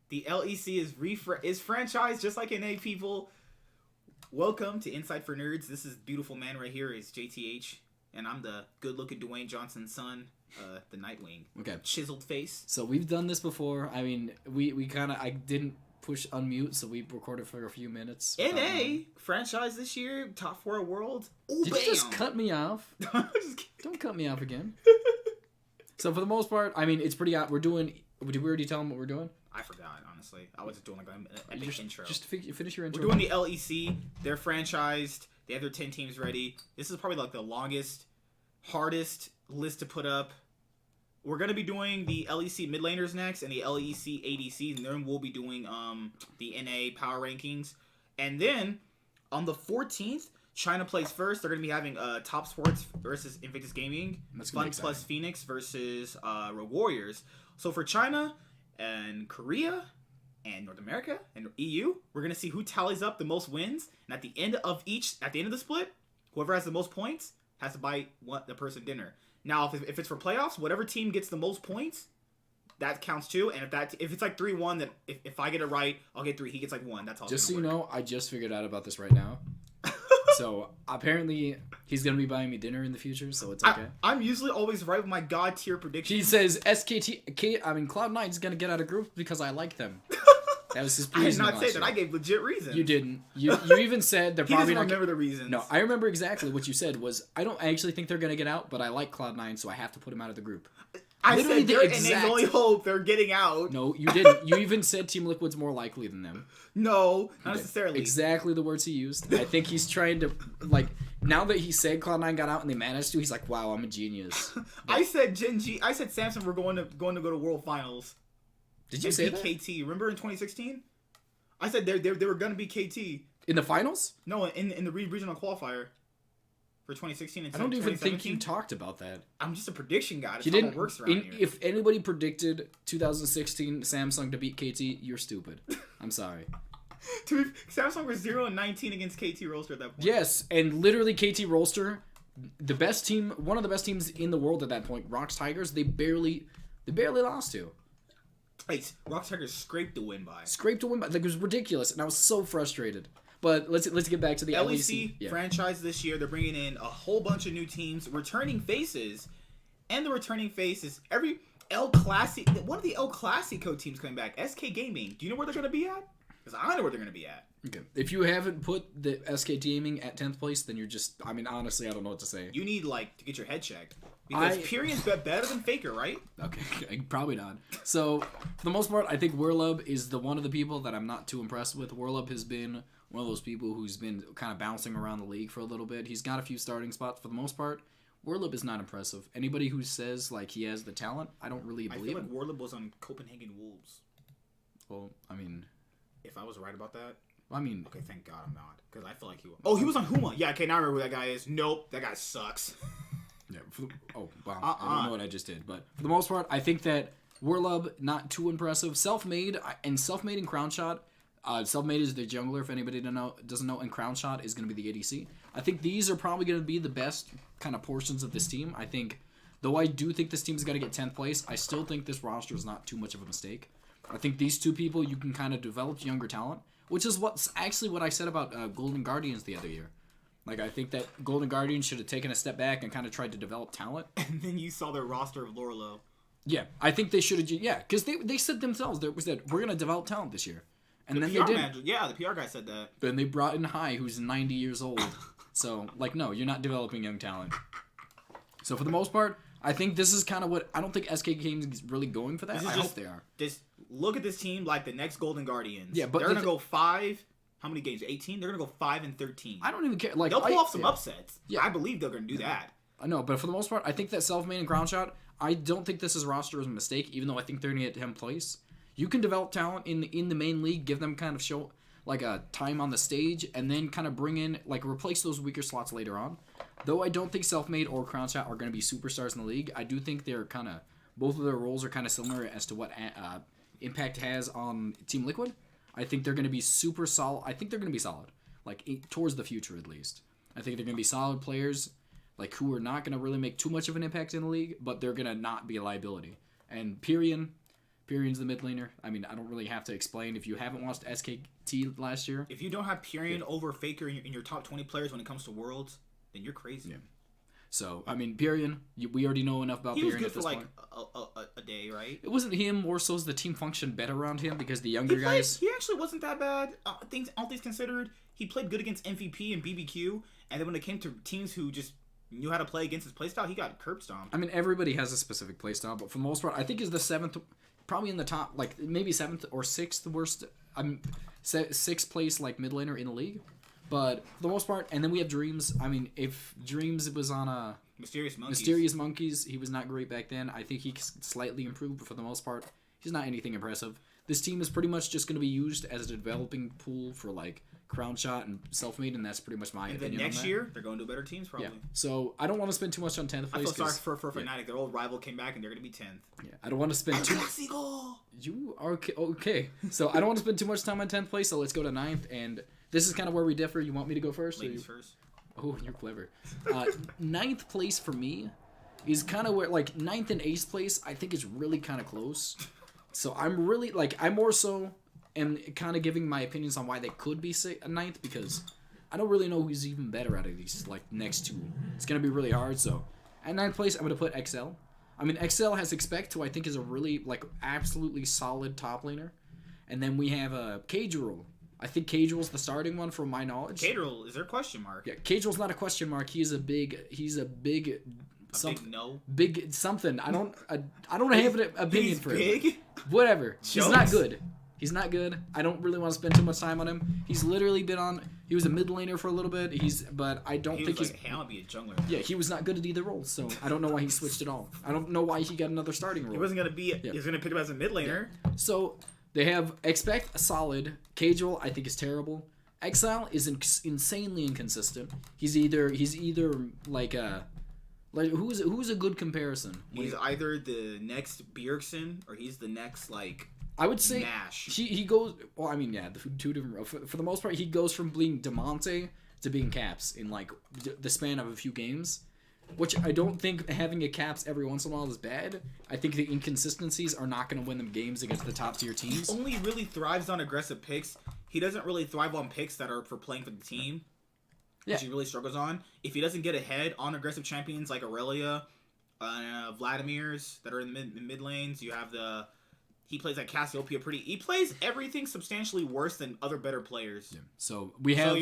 The LEC is franchised just like NA people. Welcome to Inside for Nerds. This is beautiful man right here is JTH, and I'm the good-looking Dwayne Johnson's son, the NightWing. Okay. Chiseled face. So we've done this before. I mean, I didn't push unmute, so we recorded for a few minutes. NA franchise this year, top 4 world. Ooh, did bam. you just cut me off? Don't cut me off again. So for the most part, I mean, it's pretty. Did we already tell them what we're doing? I forgot, honestly. I was just doing like an epic intro. Just finish your intro. We're doing the LEC. They're franchised. They have their 10 teams ready. This is probably like the longest, hardest list to put up. We're going to be doing the LEC mid laners next and the LEC ADCs, and then we'll be doing the NA power rankings. And then on the 14th, China plays first. They're going to be having Top Sports versus Invictus Gaming. Fun plus Phoenix versus Rogue Warriors. So for China and Korea and North America and EU, we're going to see who tallies up the most wins. And at the end of the split, whoever has the most points has to buy the person dinner. Now, if it's for playoffs, whatever team gets the most points, that counts too. And if it's like 3-1, then if I get it right, I'll get 3. He gets like 1. That's all. Just so you know, I just figured out about this right now. So apparently he's gonna be buying me dinner in the future, so it's okay. I'm usually always right with my god tier predictions. He says Cloud9 is gonna get out of group because I like them. That was his reason. I did not say that. I gave legit reasons. You didn't. You even said they're probably not. Remember the reasons. No, I remember exactly what you said. Was I actually think they're gonna get out, but I like Cloud9, so I have to put him out of the group. I said they're the only hope they're getting out. No, you didn't. You even said Team Liquid's more likely than them. No, not necessarily. Exactly the words he used. I think he's trying to, like, now that he said Cloud9 got out and they managed to, he's like, wow, I'm a genius. But I said Samsung were going to go to World Finals. Did you say that? KT. Remember in 2016? I said they were going to be KT. In the finals? No, in the regional qualifier. For 2016 and 2017. I don't even think you talked about that. I'm just a prediction guy. That's how it works around here. If anybody predicted 2016 Samsung to beat KT, you're stupid. I'm sorry. Samsung was 0-19 against KT Rolster at that point. Yes, and literally KT Rolster, the best team, one of the best teams in the world at that point, Rocks Tigers, they barely lost to. Hey, Rocks Tigers scraped a win by. Like, it was ridiculous, and I was so frustrated. But let's get back to the LEC franchise this year. They're bringing in a whole bunch of new teams, returning faces, and the returning faces. Every one of the El Clasico teams coming back. SK Gaming. Do you know where they're going to be at? Because I know where they're going to be at. Okay. If you haven't put the SK Gaming at 10th place, then you're just. I mean, honestly, I don't know what to say. You need to get your head checked. Because Pyrian's better than Faker, right? Okay, probably not. So for the most part, I think Werlub is one of the people that I'm not too impressed with. Werlub has been one of those people who's been kind of bouncing around the league for a little bit. He's got a few starting spots. For the most part, Werlub is not impressive. Anybody who says like he has the talent, I don't really believe. I feel like Werlub was on Copenhagen Wolves. Well, I mean, if I was right about that. I mean, okay, thank God I'm not, because I feel like he was. Oh, he was on Huma. Yeah, okay, now I remember who that guy is. Nope, that guy sucks. Yeah. Wow. I don't know what I just did, but for the most part, I think that Werlub not too impressive. Self-made and Crown Shot. Self-made is the jungler, if anybody doesn't know, and Crown Shot is going to be the ADC. I think these are probably going to be the best kind of portions of this team. I think, though I do think this team is going to get 10th place, I still think this roster is not too much of a mistake. I think these two people, you can kind of develop younger talent, which is what I said about Golden Guardians the other year. Like, I think that Golden Guardians should have taken a step back and kind of tried to develop talent. And then you saw their roster of Lorelo. Yeah, I think they should have. Yeah, because they said themselves that we're going to develop talent this year. And then PR they did. Manager, yeah, the PR guy said that. Then they brought in Hai, who's 90 years old. So, like, no, you're not developing young talent. So, for the most part, I think this is kind of what... I don't think SK Games is really going for that. I hope they are. Just look at this team like the next Golden Guardians. Yeah, but they're going to go 5... How many games? 18? They're going to go 5-13. I don't even care. Like, they'll pull off some upsets. Yeah. I believe they're going to do that. I know, but for the most part, I think that Self-Made and Crown Shot, I don't think this is roster is a mistake, even though I think they're going to get 10th place. You can develop talent in the main league, give them kind of show like a time on the stage, and then kind of bring in, like, replace those weaker slots later on. Though I don't think Self-Made or Crown Shot are going to be superstars in the league, I do think they're kind of, both of their roles are kind of similar as to what Impact has on Team Liquid. I think they're going to be super solid. I think they're going to be solid, like towards the future at least. I think they're going to be solid players, like who are not going to really make too much of an impact in the league, but they're going to not be a liability. And Pyrian Pyrian's the mid laner. I mean, I don't really have to explain. If you haven't watched SKT last year, if you don't have Pyrian over Faker in your top 20 players when it comes to Worlds, then you're crazy. Yeah. So, I mean, Pyrian, we already know enough about Pyrian at this point. He was good for like a day, right? It wasn't him, more so as the team functioned better around him because the younger guys... He actually wasn't that bad. All things considered, he played good against MVP and BBQ, and then when it came to teams who just knew how to play against his playstyle, he got curb stomped. I mean, everybody has a specific playstyle, but for the most part, I think he's the 7th, probably in the top, like, maybe 7th or 6th worst, 6th place, like, mid laner in the league. But for the most part, and then we have Dreams. I mean, if Dreams was on a Mysterious Monkeys, he was not great back then. I think he slightly improved, but for the most part, he's not anything impressive. This team is pretty much just going to be used as a developing pool for like Crown Shot and Self-Made, and that's pretty much my opinion. And then next on that. year, they're going to better teams probably. Yeah. So I don't want to spend too much on 10th place. I feel sorry for Fnatic. Their old rival came back, and they're going to be 10th. Yeah, I don't want to spend too. You are okay. So I don't want to spend too much time on 10th place. So let's go to 9th, and this is kind of where we differ. You want me to go first? Ladies first. Oh, you're clever. 9th place for me is kind of where, like, 9th and 8th place, I think is really kind of close. So I'm really, like, I more so am kind of giving my opinions on why they could be 9th, because I don't really know who's even better out of these, like, next two. It's going to be really hard, so at 9th place, I'm going to put XL. I mean, XL has Expect, who I think is a really, like, absolutely solid top laner. And then we have Cage Rule. I think Cagel's the starting one from my knowledge. Cadrel, is there a question mark? Yeah, Cagel's not a question mark. He's a big big no. Big something. I don't have an opinion for him. Big? Whatever. Jokes? He's not good. He's not good. I don't really want to spend too much time on him. He's literally been on. He was a mid laner for a little bit. But I don't think he's. Hey, I'm gonna be a jungler. Yeah, he was not good at either role. So I don't know why he switched at all. I don't know why he got another starting role. He wasn't gonna be. He was gonna pick him as a mid laner. Yeah. So they have Expect a solid. Casual I think is terrible. Exile is insanely inconsistent. He's either like who's a good comparison? He's either the next Bjergsen or he's the next like. I would say Nash. He goes. Well, I mean, yeah, the two different. For the most part, he goes from being Demonte to being Caps in like the span of a few games, which I don't think having a Caps every once in a while is bad. I think the inconsistencies are not going to win them games against the top tier teams. He only really thrives on aggressive picks. He doesn't really thrive on picks that are for playing for the team. Which he really struggles on. If he doesn't get ahead on aggressive champions like Aurelia, Vladimir's that are in the mid lanes, you have the. He plays like Cassiopeia pretty. He plays everything substantially worse than other better players. Yeah. So we have.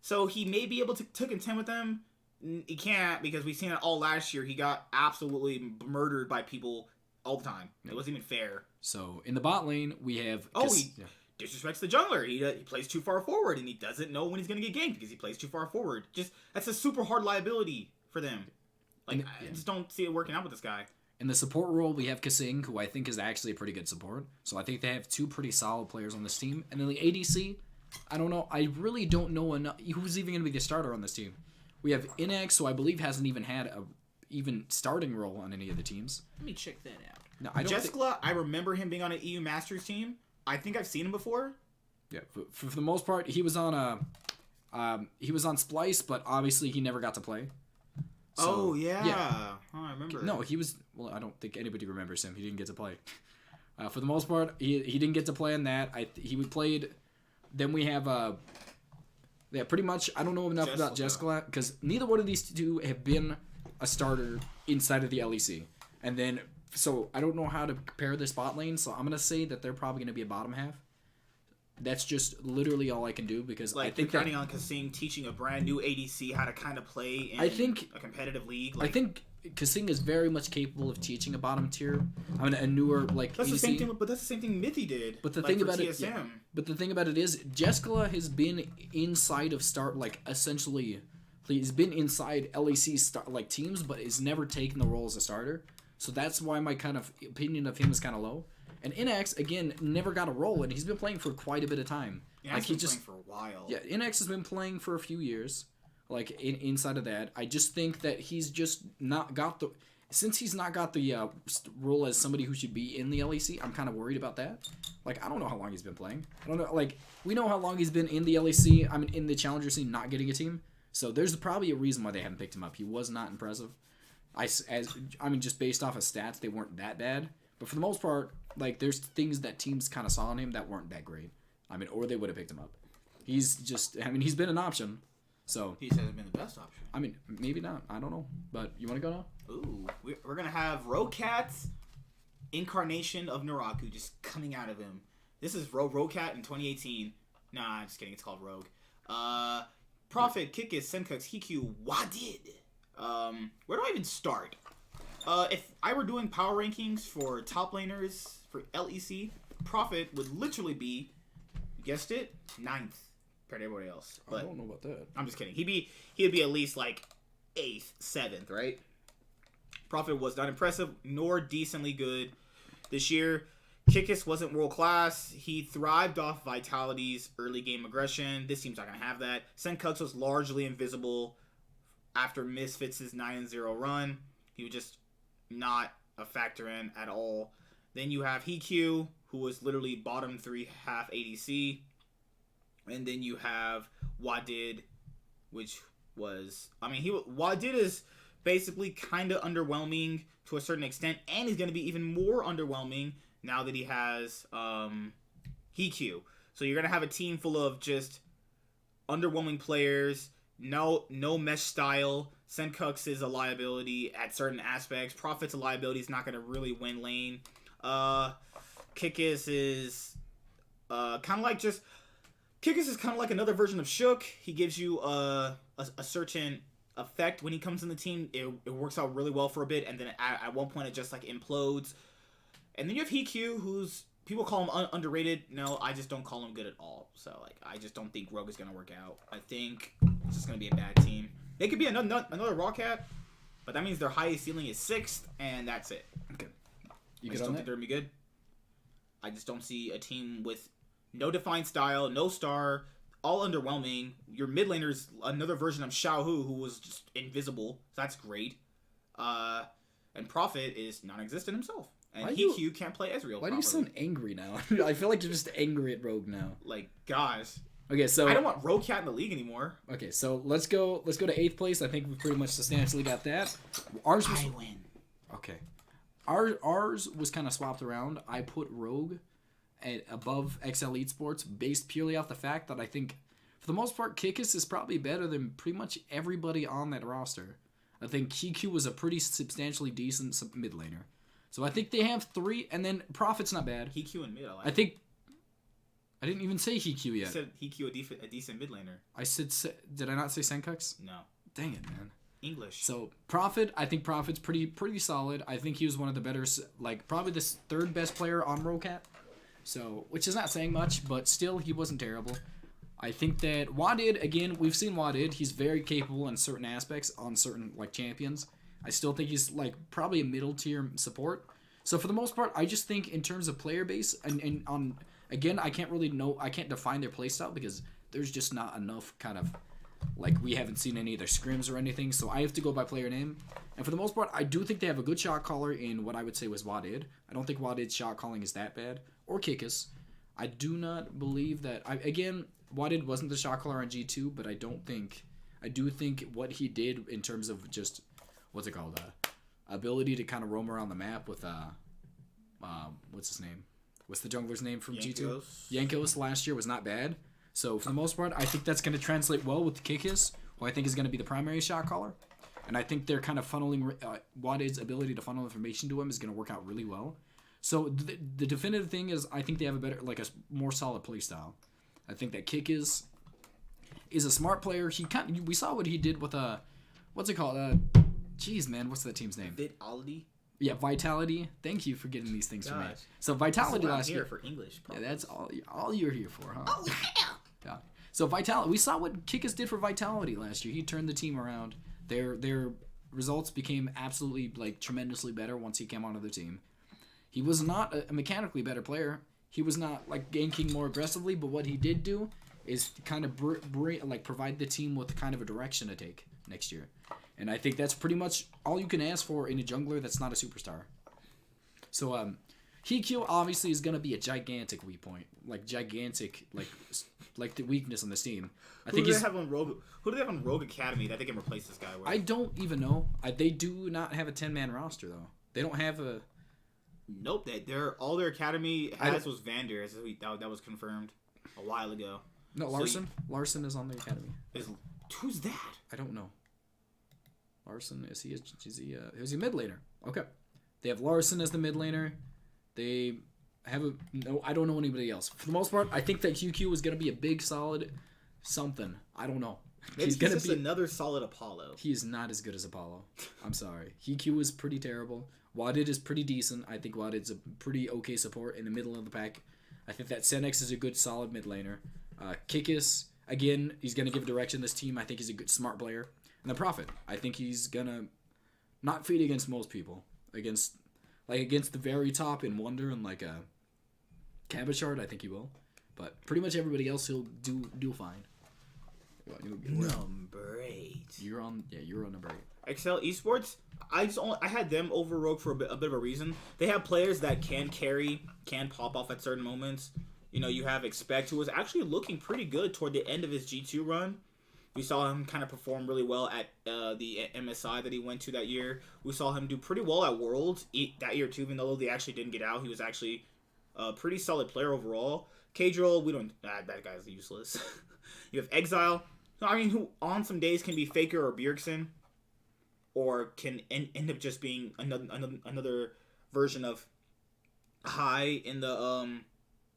So he may be able to contend with them. He can't because we've seen it all last year. He got absolutely murdered by people all the time. It wasn't even fair. So in the bot lane we have. He disrespects the jungler. He plays too far forward and he doesn't know when he's gonna get ganked because he plays too far forward. That's a super hard liability for them. I just don't see it working out with this guy. In the support role, we have Kasing, who I think is actually a pretty good support. So I think they have two pretty solid players on this team. And then the ADC, I don't know. I really don't know enough. Who's even going to be the starter on this team? We have Inex, who I believe hasn't even had a even starting role on any of the teams. Let me check that out. No, I don't. Jeskla, I remember him being on an EU Masters team. I think I've seen him before. Yeah, for the most part, he was on Splyce, but obviously he never got to play. So, yeah. Oh, I remember. No, he was. Well, I don't think anybody remembers him. He didn't get to play. For the most part, he didn't get to play in that. He played. Then we have pretty much. I don't know enough about Jeskla because neither one of these two have been a starter inside of the LEC. And then so I don't know how to compare this bot lane. So I'm gonna say that they're probably gonna be a bottom half. That's just literally all I can do because I think you're counting on Kasing teaching a brand new ADC how to kind of play in a competitive league. I think Kasing is very much capable of teaching a bottom tier. I mean, a newer ADC. That's the same thing. But that's the same thing Mithy did. But the thing about it, but the thing about it is, Jeskla has been inside of essentially, he's been inside LEC teams, but has never taken the role as a starter. So that's why my kind of opinion of him is kind of low. And Inex, again, never got a role, and he's been playing for quite a bit of time. Yeah, he's been playing for a while. Yeah, Inex has been playing for a few years, inside of that. I just think that he's just not got the... Since he's not got the role as somebody who should be in the LEC, I'm kind of worried about that. I don't know how long he's been playing. I don't know, we know how long he's been in the LEC, in the Challenger scene, not getting a team. So there's probably a reason why they haven't picked him up. He was not impressive. Just based off of stats, they weren't that bad. But for the most part, like, there's things that teams kind of saw in him that weren't that great. I mean, or they would have picked him up. He's been an option. So he hasn't been the best option. I mean, maybe not. I don't know. But you want to go now? Ooh, we're gonna have Rokat's incarnation of Naraku just coming out of him. This is Rokat in 2018. Nah, I'm just kidding. It's called Rogue. Prophet, Kikis, Senkux, Hiku, Wadid. Where do I even start? If I were doing power rankings for top laners for LEC, Prophet would literally be, you guessed it, 9th compared to everybody else. But I don't know about that. I'm just kidding. He'd be at least like 8th, 7th, right? Prophet was not impressive nor decently good this year. Kikis wasn't world class. He thrived off Vitality's early game aggression. This team's not gonna have that. Senkux was largely invisible after Misfits' 9-0 run. He was just not a factor in at all. Then you have Hiku, who was literally bottom 3 half ADC. And then you have Wadid, which was... I mean, Wadid is basically kind of underwhelming to a certain extent, and he's going to be even more underwhelming now that he has Hiku. So you're going to have a team full of just underwhelming players, no mesh style. Senkux is a liability at certain aspects. Prophet's a liability. He's not going to really win lane. Kikis is kind of like just... Kikis is kind of like another version of Shook. He gives you a certain effect when he comes in the team. It works out really well for a bit, and then at one point it just like implodes. And then you have Hiku, who's... People call him underrated. No, I just don't call him good at all. So, like, I just don't think Rogue is going to work out. I think it's just going to be a bad team. They could be another Rawcat, but that means their highest ceiling is 6th, and that's it. Okay. I just don't think they're going to be good. I just don't see a team with no defined style, no star, all underwhelming. Your mid laner's another version of Xiaohu, who was just invisible. So that's great. And Prophet is non-existent himself. And Hiku can't play Ezreal. Why do you sound angry now? I feel like you're just angry at Rogue now. Like, gosh. Okay, so I don't want Rokat in the league anymore. Okay, so let's go to 8th place. I think we pretty much substantially got that. Ours was... I win. Okay. Ours was kind of swapped around. I put Rogue above XL Esports based purely off the fact that I think, for the most part, Kikis is probably better than pretty much everybody on that roster. I think Hiku was a pretty substantially decent mid laner. So I think they have 3, and then Prophet's not bad. Hiku and mid, I think... I didn't even say Hiku yet. You said Hiku a decent mid laner. I said... Did I not say Senkux? No. Dang it, man. English. So, Prophet, I think Prophet's pretty solid. I think he was one of the better... Like, probably the 3rd best player on Rokat. So, which is not saying much, but still, he wasn't terrible. I think that Wadid, again, we've seen Wadid. He's very capable in certain aspects on certain, like, champions. I still think he's, like, probably a middle-tier support. So, for the most part, I just think in terms of player base, and on... Again, I can't define their playstyle because there's just not enough kind of... Like, we haven't seen any of their scrims or anything, so I have to go by player name. And for the most part, I do think they have a good shot caller in what I would say was Wadid. I don't think Wadid's shot calling is that bad. Or Kikis. I do not believe that... Again, Wadid wasn't the shot caller on G2, but I do think what he did in terms of just... What's it called? Ability to kind of roam around the map with... what's his name? What's the jungler's name from G2? Yankos last year was not bad. So, for the most part, I think that's going to translate well with Kikis, who I think is going to be the primary shot caller. And I think they're kind of funneling... Wadid's ability to funnel information to him is going to work out really well. So, the definitive thing is I think they have a better... Like, a more solid playstyle. I think that Kikis is a smart player. We saw what he did with what's it called? Jeez, man, what's that team's name? Vitality? Yeah, Vitality. Thank you for getting these things for me. So Vitality last year. For English. Yeah, that's all you're here for, huh? Oh yeah. So Vitality. We saw what Kikis did for Vitality last year. He turned the team around. Their results became absolutely tremendously better once he came onto the team. He was not a mechanically better player. He was not ganking more aggressively, but what he did do is kind of provide the team with kind of a direction to take next year. And I think that's pretty much all you can ask for in a jungler that's not a superstar. So, Hiku obviously is going to be a gigantic weak point. Gigantic the weakness on this team. Who do they have on Rogue Academy that they can replace this guy with? I don't even know. They do not have a 10-man roster, though. They don't have a... Nope, they're all their academy has was Vander, that was confirmed a while ago. No, Larson. Larson is on the academy. Who's that? I don't know. Larson is he mid laner? Okay, they have Larson as the mid laner. They have I don't know anybody else. For the most part, I think that QQ is gonna be a big solid something. I don't know. Maybe he's just another solid Apollo. He is not as good as Apollo. I'm sorry. QQ is pretty terrible. Wadid is pretty decent. I think Wadid's a pretty okay support in the middle of the pack. I think that Senex is a good solid mid laner. Kikis, again, he's going to give direction to this team. I think he's a good smart player. And the Prophet, I think he's going to not feed against most people. Against the very top in Wonder and like a Cabochard, I think he will. But pretty much everybody else he'll do fine. Number 8. You're on number 8. Excel Esports, I had them over Rogue for a bit of a reason. They have players that can carry, can pop off at certain moments. You know, you have Expect, who was actually looking pretty good toward the end of his G2 run. We saw him kind of perform really well at the MSI that he went to that year. We saw him do pretty well at Worlds that year too, even though they actually didn't get out. He was actually a pretty solid player overall. Kadrill, that guy's useless. You have Exile, I mean, who on some days can be Faker or Bjergsen, or can end up just being another version of High in the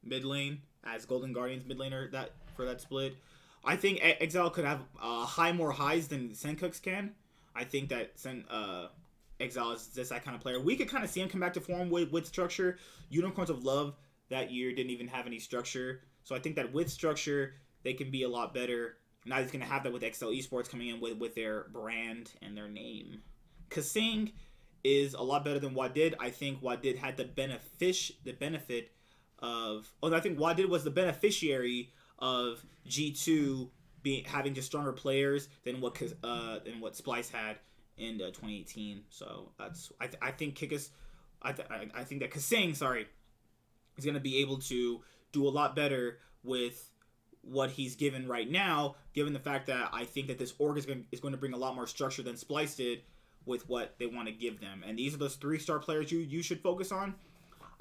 mid lane as Golden Guardian's mid laner for that split. I think Exile could have more highs than Senkooks can. I think that Exile is just that kind of player. We could kind of see him come back to form with structure. Unicorns of Love that year didn't even have any structure. So I think that with structure, they can be a lot better. Now he's going to have that with XL Esports coming in with their brand and their name. Kasing is a lot better than Wadid. I think Wadid had the benefit of... I think Wadid was the beneficiary of G2 having just stronger players than what Splyce had in 2018. So I think Kikis... I think that Kasing, is going to be able to do a lot better with what he's given right now, given the fact that I think that this org is going to bring a lot more structure than Splyce did with what they want to give them. And these are those 3-star players you should focus on.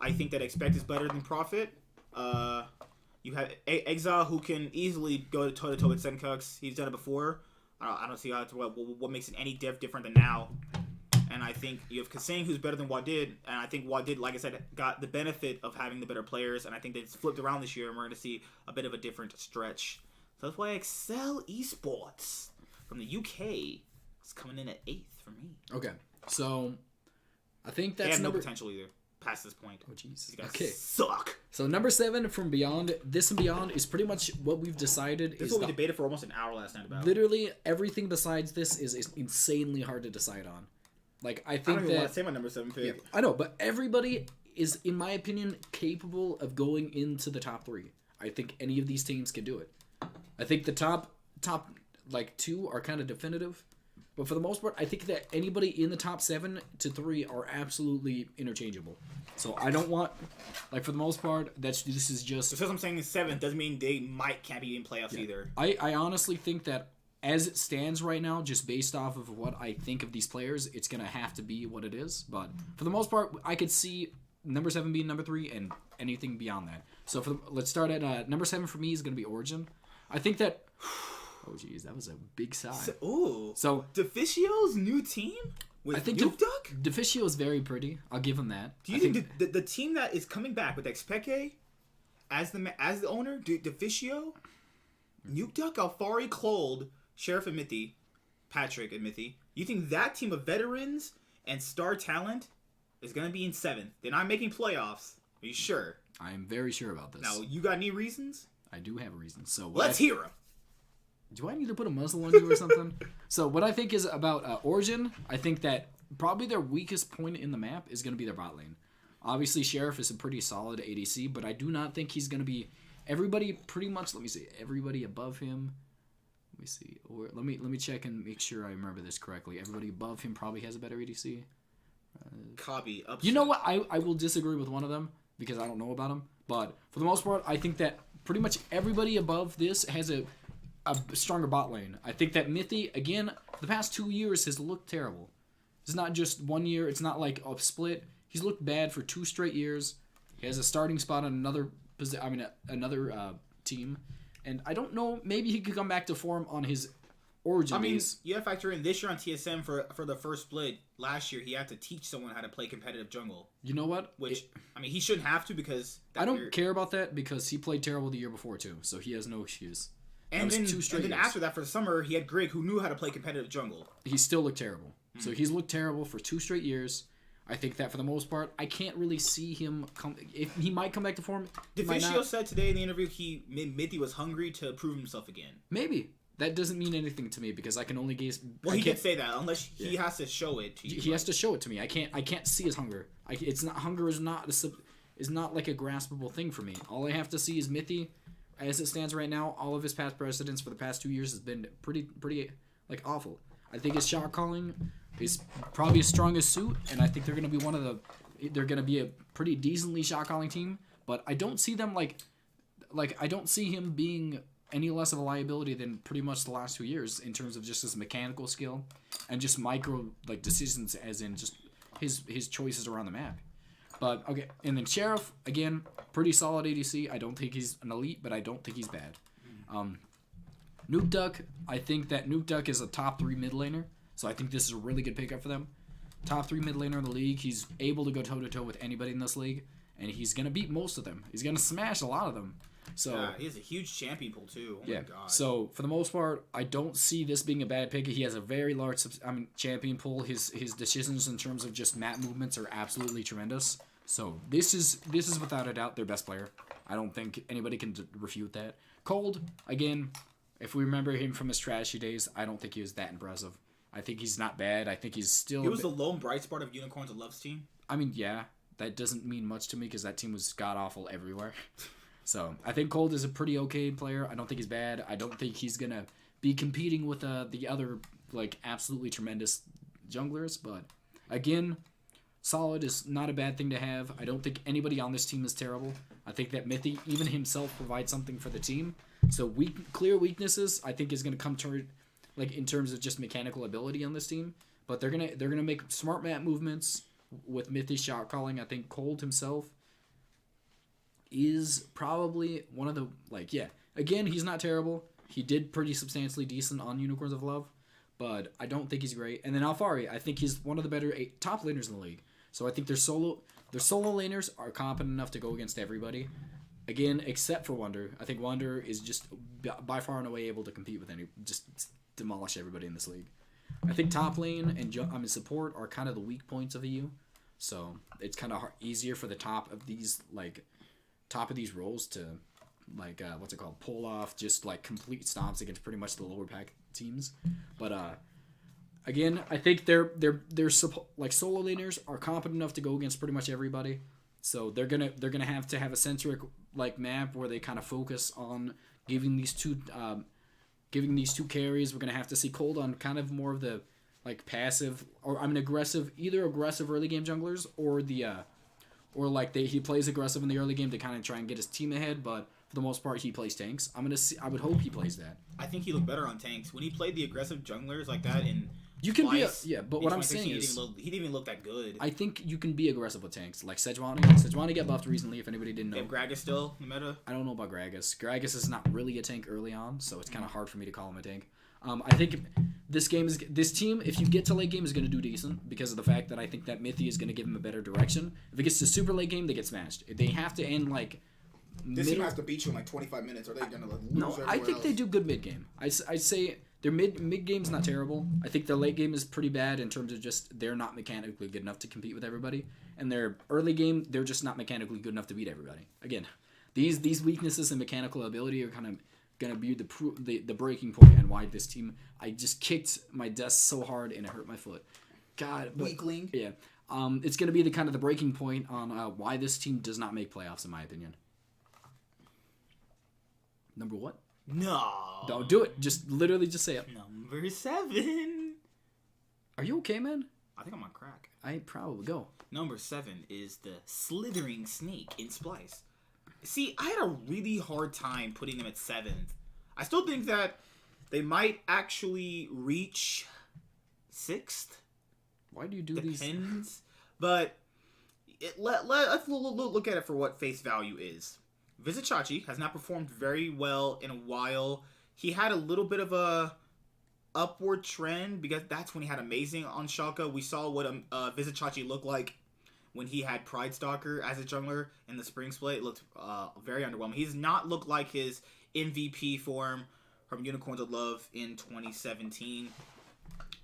I think that Expect is better than Prophet. You have Exile, who can easily go toe-to-toe with Senkooks. He's done it before. I don't see what makes it any different than now. And I think you have Kasing, who's better than Wadid. And I think Wadid, like I said, got the benefit of having the better players. And I think it's flipped around this year, and we're going to see a bit of a different stretch. So that's why Excel Esports from the UK is coming in at 8th for me. Okay, so I think that's they have no potential either past this point. Oh, jeez. These guys suck. So number 7 from Beyond. This and Beyond is pretty much what we've decided. This is what we debated for almost an hour last night about. Literally everything besides this is insanely hard to decide on. Like, I think I don't even want to say my number 7 pick. Yeah, I know, but everybody is, in my opinion, capable of going into the top 3. I think any of these teams can do it. I think the top like 2 are kind of definitive, but for the most part, I think that anybody in the top 7 to 3 are absolutely interchangeable. So I don't want, like, for the most part, this is just. Because I'm saying is 7 doesn't mean they can't be in playoffs either. I honestly think that. As it stands right now, just based off of what I think of these players, it's going to have to be what it is. But for the most part, I could see number 7 being number 3 and anything beyond that. So let's start at number 7 for me is going to be Origen. I think that... Oh, geez, that was a big sigh. So Deficio's new team? I think Duck? Deficio is very pretty. I'll give him that. Do you think the team that is coming back with Expeke as the owner, Deficio, Nuke Duck, Alfari, Cold... Sheriff and Mithy, Patrick and Mithy, you think that team of veterans and star talent is going to be in 7th? They're not making playoffs. Are you sure? I am very sure about this. Now, you got any reasons? I do have reasons. So let's hear them. Do I need to put a muzzle on you or something? So what I think is about Origen, I think that probably their weakest point in the map is going to be their bot lane. Obviously, Sheriff is a pretty solid ADC, but I do not think he's going to be... Everybody pretty much... Let me see. Everybody above him... Let me see. Or let me check and make sure I remember this correctly. Everybody above him probably has a better EDC. Copy. Upset. You know what? I will disagree with one of them because I don't know about him. But for the most part, I think that pretty much everybody above this has a stronger bot lane. I think that Mithy, again, the past 2 years has looked terrible. It's not just 1 year. It's not like a split. He's looked bad for 2 straight years. He has a starting spot on another team, and I don't know. Maybe he could come back to form on his Origin days. You have to factor in this year on TSM for the first split. Last year, he had to teach someone how to play competitive jungle. You know what? Which he shouldn't have to because I don't care about that because he played terrible the year before too, so he has no excuse. And then after that, for the summer, he had Grig, who knew how to play competitive jungle. He still looked terrible. So he's looked terrible for 2 straight years. I think that for the most part, I can't really see him come. If he might come back to form. DeFicio said today in the interview Mithy was hungry to prove himself again. Maybe. That doesn't mean anything to me because I can only gaze. Well, he can't say that unless he has to show it to you. He has to show it to me. I can't see his hunger. Hunger is not like a graspable thing for me. All I have to see is Mithy, as it stands right now. All of his past precedents for the past 2 years has been pretty like awful. I think his shot calling is probably his strongest suit, and I think they're gonna be a pretty decently shot calling team. But I don't see them like I don't see him being any less of a liability than pretty much the last 2 years in terms of just his mechanical skill and just micro decisions, as in just his choices around the map. But okay, and then Sheriff again, pretty solid ADC. I don't think he's an elite, but I don't think he's bad. Nuke Duck, I think that Nuke Duck is a top 3 mid laner, so I think this is a really good pickup for them. Top 3 mid laner in the league. He's able to go toe to toe with anybody in this league, and he's gonna beat most of them. He's gonna smash a lot of them. So he has a huge champion pool too. Oh my god. So for the most part, I don't see this being a bad pick. He has a very large champion pool. His decisions in terms of just map movements are absolutely tremendous. So this is without a doubt their best player. I don't think anybody can refute that. Cold, again, if we remember him from his trashy days, I don't think he was that impressive. I think he's not bad. I think he's still. He was the lone bright spot of Unicorns of Love's team. I mean, yeah, that doesn't mean much to me because that team was god awful everywhere. So I think Cold is a pretty okay player. I don't think he's bad. I don't think he's gonna be competing with the other absolutely tremendous junglers. But again, solid is not a bad thing to have. I don't think anybody on this team is terrible. I think that Mithy, even himself, provides something for the team. So clear weaknesses, I think, is gonna come to in terms of just mechanical ability on this team. But they're gonna make smart map movements with Mithy shot calling. I think Cold himself is probably one of the again, he's not terrible. He did pretty substantially decent on Unicorns of Love, but I don't think he's great. And then Alfari, I think he's one of the better top laners in the league. So I think their solo laners are competent enough to go against everybody. Again, except for Wonder. I think Wonder is just by far and away able to compete with just demolish everybody in this league. I think top lane and support are kind of the weak points of the EU. So it's kind of easier for the top of these roles to pull off just complete stomps against pretty much the lower pack teams. But again, I think their solo laners are competent enough to go against pretty much everybody. So they're gonna have to have a centric map where they kind of focus on giving these two carries. We're gonna have to see Cold on kind of more of the passive aggressive early game junglers he plays aggressive in the early game to kind of try and get his team ahead, but for the most part he plays tanks. I would hope he plays that. I think he looked better on tanks when he played the aggressive junglers like that in you can Splyce, be but what I'm saying is he didn't even look that good. I think you can be aggressive with tanks like Sejuani got buffed recently if anybody didn't know. They have Gragas still in the meta. I don't know about Gragas. Gragas is not really a tank early on, so it's kind of hard for me to call him a tank. I think this team, if you get to late game, is going to do decent because of the fact that I think that Mithy is going to give him a better direction. If it gets to super late game, they get smashed. They have to end this team has to beat you in 25 minutes, or they're going to lose. No, I think they do good mid game. I'd say their mid game's not terrible. I think their late game is pretty bad in terms of just they're not mechanically good enough to compete with everybody, and their early game they're just not mechanically good enough to beat everybody. Again, these weaknesses in mechanical ability are kind of gonna be the breaking point and why this team. I just kicked my desk so hard and it hurt my foot. God, weakling. Yeah, it's gonna be the breaking point on why this team does not make playoffs, in my opinion. Number what? No. Don't do it. Just literally just say it. Number 7. Are you okay, man? I think I'm on crack. I probably go. Number 7 is the slithering snake in Splyce. See, I had a really hard time putting them at 7th. I still think that they might actually reach 6th. Why do you do Depends. these? But let's look at it for what face value is. Vizicachi has not performed very well in a while. He had a little bit of a upward trend because that's when he had amazing on Schalke. We saw what Vizicachi looked like when he had Pride Stalker as a jungler in the spring split. It looked very underwhelming. He does not look like his MVP form from Unicorns of Love in 2017.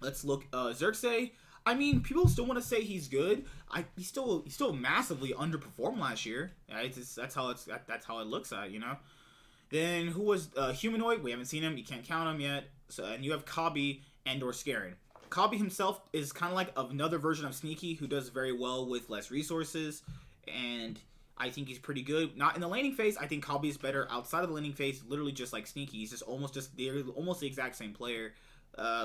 Let's look. Xerxes. I mean, people still want to say he's good. He still massively underperformed last year. Right? That's how it looks at, you know. Then who was Humanoid? We haven't seen him. You can't count him yet. So and you have Kabi and or Scarin. Kabi himself is kind of like another version of Sneaky who does very well with less resources, and I think he's pretty good. Not in the laning phase. I think Kabi is better outside of the laning phase. Literally just like Sneaky. He's they're almost the exact same player.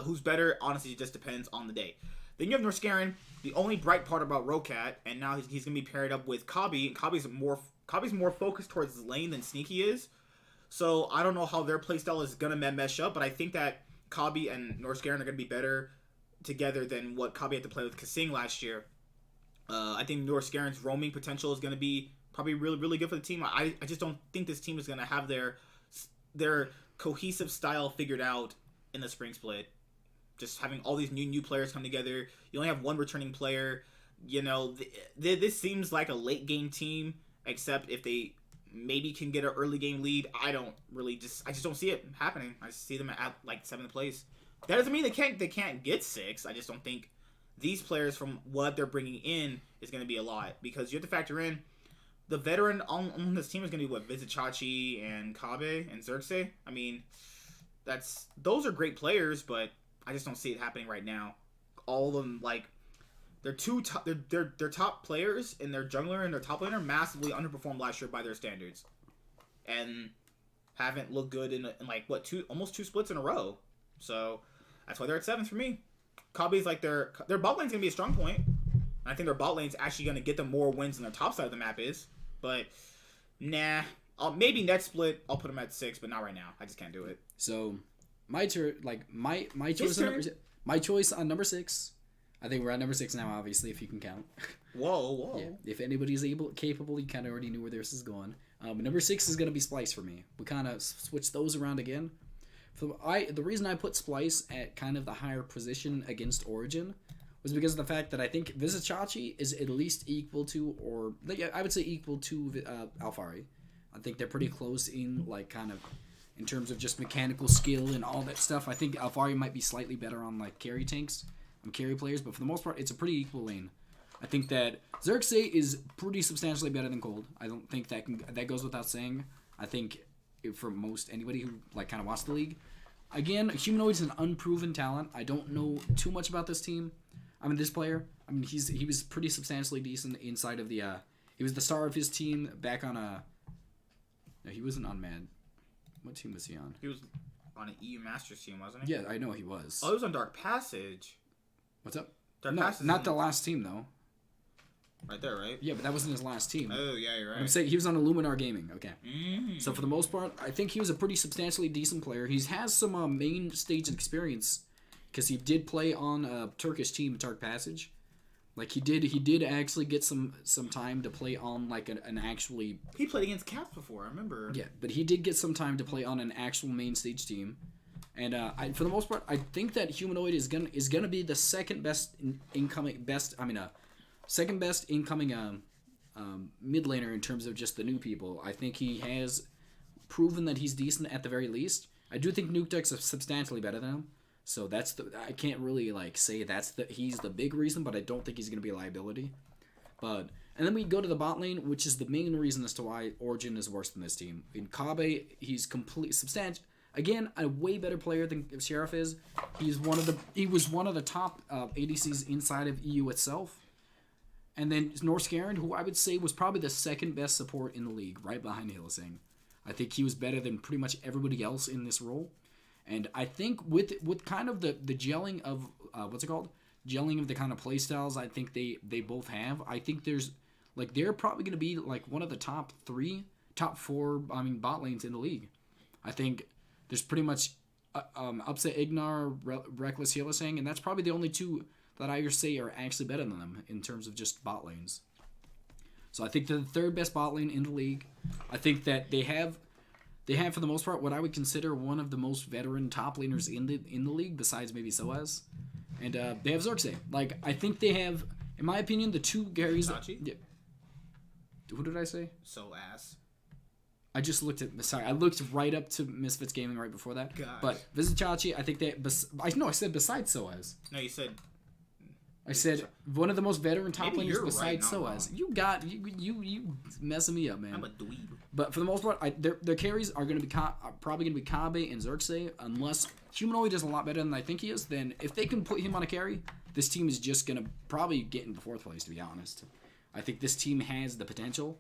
Who's better? Honestly, it just depends on the day. Then you have Norscarin, the only bright part about Rokat, and now he's going to be paired up with Kabi. Kabi's more focused towards his lane than Sneaky is. So I don't know how their playstyle is going to mesh up, but I think that Kabi and Norscarin are going to be better together than what Kabi had to play with Kasing last year. I think Norscarin's roaming potential is going to be probably really, really good for the team. I just don't think this team is going to have their cohesive style figured out in the spring split. Just having all these new players come together. You only have one returning player. You know, this seems like a late game team, except if they maybe can get an early game lead. I just don't see it happening. I see them at like 7th place. That doesn't mean they can't get 6. I just don't think these players from what they're bringing in is going to be a lot, because you have to factor in the veteran on this team is going to be what, Vizicachi and Kabe and Xerxes. I mean, those are great players, but I just don't see it happening right now. All of them, like, they're top players, and their jungler and their top laner massively underperformed last year by their standards, and haven't looked good in like what, almost 2 splits in a row. So that's why they're at 7th for me. Kabi's like their bot lane's gonna be a strong point. And I think their bot lane's actually gonna get them more wins than their top side of the map is. But nah, maybe next split I'll put them at 6, but not right now. I just can't do it. So my choice on number 6. I think we're at number 6 now, obviously, if you can count. Whoa. Yeah, if anybody's capable, you kind of already knew where this is going. Number 6 is going to be Splyce for me. We kind of switched those around again. The reason I put Splyce at kind of the higher position against Origen was because of the fact that I think Vizicachi is at least equal to, or I would say equal to Alphari. I think they're pretty close in, like, kind of in terms of just mechanical skill and all that stuff. I think Alphari might be slightly better on like carry tanks and carry players, but for the most part, it's a pretty equal lane. I think that Xerxes is pretty substantially better than Cold. I don't think that goes without saying. I think for most anybody who like kind of watched the league. Again, Humanoid is an unproven talent. I don't know too much about this team. I mean, this player. I mean, he was pretty substantially decent inside of the. He was the star of his team back on a. No, he wasn't on Mad. What team was he on? He was on an EU Masters team, wasn't he? Yeah, I know he was. Oh, he was on Dark Passage. What's up? Dark Passage. Not the last team though. Right there, right? Yeah, but that wasn't his last team. Oh, yeah, you're right. I'm saying he was on Illuminar Gaming. Okay. Mm-hmm. So for the most part, I think he was a pretty substantially decent player. He has some main stage experience because he did play on a Turkish team, Dark Passage. Like he did actually get some time to play on like an actually. He played against Caps before, I remember. Yeah, but he did get some time to play on an actual main stage team, and for the most part, I think that Humanoid is gonna be the second best incoming mid laner in terms of just the new people. I think he has proven that he's decent at the very least. I do think Nuke Duck's substantially better than him. So I can't really like say he's the big reason, but I don't think he's going to be a liability. And then we go to the bot lane, which is the main reason as to why Origen is worse than this team. In Kabe, he's completely substantial. Again, a way better player than Sheriff is. He was one of the top ADCs inside of EU itself. And then Norscarin, who I would say was probably the second best support in the league, right behind Hillising. I think he was better than pretty much everybody else in this role. And I think with kind of the gelling of gelling of the kind of playstyles I think they both have. I think they're probably going to be like one of the top 4 bot lanes in the league. I think there's pretty much Upset Ignar, Reckless Hillisang, and that's probably the only 2 that I say are actually better than them in terms of just bot lanes. So I think they're the third best bot lane in the league. I think that they have for the most part what I would consider one of the most veteran top laners in the league, besides maybe Soaz. And they have Xerxes. Like, I think they have, in my opinion, the two carries. Yeah. Who did I say? I just looked at. Sorry, I looked right up to Misfits Gaming right before that. Gosh. But Vizicachi, I think they. I said besides Soaz. No, you said. I said one of the most veteran top Maybe laners besides right, Soaz. You got you messing me up, man. I'm a dweeb. But for the most part, their carries are going to be probably going to be Kabe and Xerxes, unless Humanoid is a lot better than I think he is. Then if they can put him on a carry, this team is just going to probably get into fourth place. To be honest, I think this team has the potential.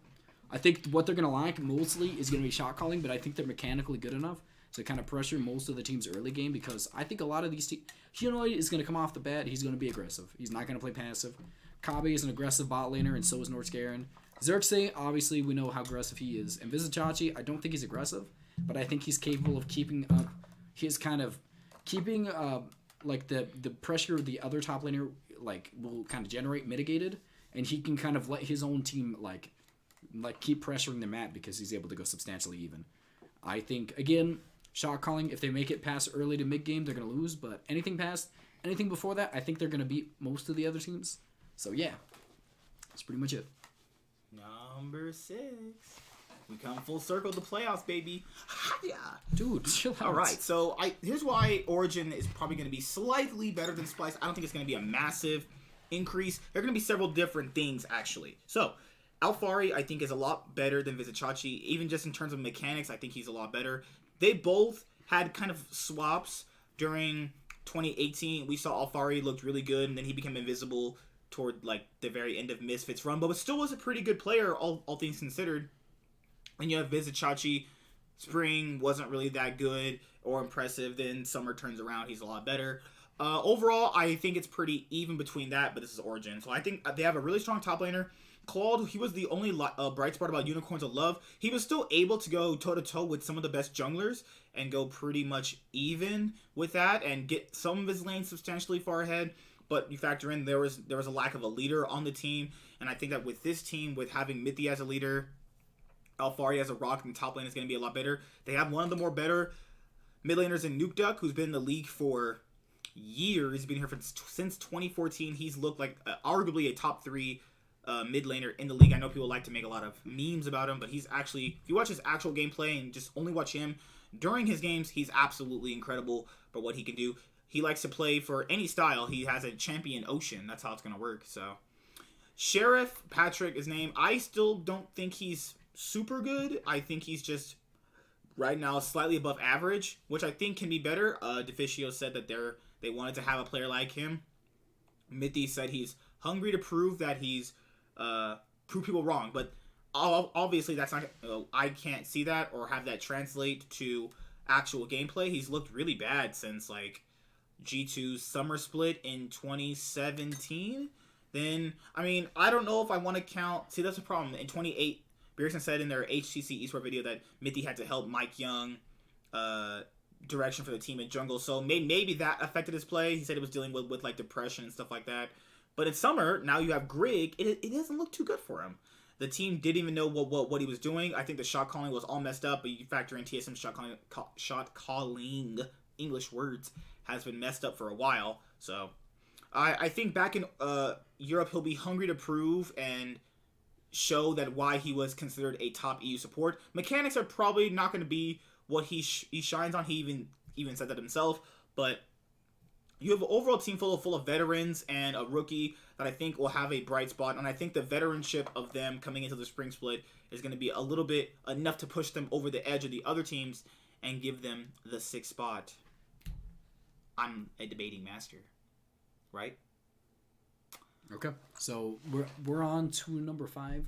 I think what they're going to lack mostly is going to be shot calling, but I think they're mechanically good enough to kind of pressure most of the team's early game, because I think a lot of these teams... Humanoid is going to come off the bat. He's going to be aggressive. He's not going to play passive. Kabe is an aggressive bot laner, and so is Nordscaren. Xerxes, obviously, we know how aggressive he is. And Vizicachi, I don't think he's aggressive, but I think he's capable of keeping up his kind of... Keeping, like, the pressure the other top laner, like, will kind of generate mitigated, and he can kind of let his own team, like keep pressuring the map because he's able to go substantially even. I think, again, shot calling, if they make it past early to mid game, they're going to lose, but anything before that, I think they're going to beat most of the other teams. So yeah, that's pretty much it. Number 6. We come full circle to playoffs, baby. Yeah. Dude, chill out. All right, so here's why Origen is probably going to be slightly better than Splyce. I don't think it's going to be a massive increase. There are going to be several different things, actually. So, Alphari, I think, is a lot better than Vizicachi. Even just in terms of mechanics, I think he's a lot better. They both had kind of swaps during 2018. We saw Alphari looked really good, and then he became invisible toward like the very end of Misfits run, but still was a pretty good player, all things considered. And you have Vizicachi. Spring wasn't really that good or impressive. Then summer turns around, he's a lot better. Overall, I think it's pretty even between that, but this is Origen. So I think they have a really strong top laner. Claude, he was the only bright spot about Unicorns of Love. He was still able to go toe-to-toe with some of the best junglers and go pretty much even with that and get some of his lanes substantially far ahead. But you factor in there was a lack of a leader on the team, and I think that with this team, with having Mithi as a leader, Alphari as a rock, and top lane is going to be a lot better. They have one of the more better mid laners in Nuke Duck, who's been in the league for years. He's been here since 2014. He's looked like arguably a top 3 mid laner in the league. I know people like to make a lot of memes about him, but he's actually, if you watch his actual gameplay and just only watch him during his games, he's absolutely incredible for what he can do. He likes to play for any style. He has a champion Ocean. That's how it's going to work. So, Sheriff Patrick, his name. I still don't think he's super good. I think he's just right now slightly above average, which I think can be better. Deficio said that they wanted to have a player like him. Mithi said he's hungry to prove that he's prove people wrong, but obviously that's not. I can't see that or have that translate to actual gameplay. He's looked really bad since like G2's summer split in 2017. Then I mean I don't know if I want to count. See, that's a problem. In 2008, Beerson said in their HTC Esports video that Mithi had to help Mike Young direction for the team in jungle, so maybe that affected his play. He said it was dealing with like depression and stuff like that. But in summer, now you have Grig. It doesn't look too good for him. The team didn't even know what he was doing. I think the shot calling was all messed up, but you factor in TSM shot calling, English words, has been messed up for a while. So I think back in Europe, he'll be hungry to prove and show that why he was considered a top EU support. Mechanics are probably not going to be what he shines on. He even said that himself, but you have an overall team full of veterans and a rookie that I think will have a bright spot, and I think the veteranship of them coming into the spring split is going to be a little bit enough to push them over the edge of the other teams and give them the 6th spot. I'm a debating master, right? Okay, so we're on to number 5,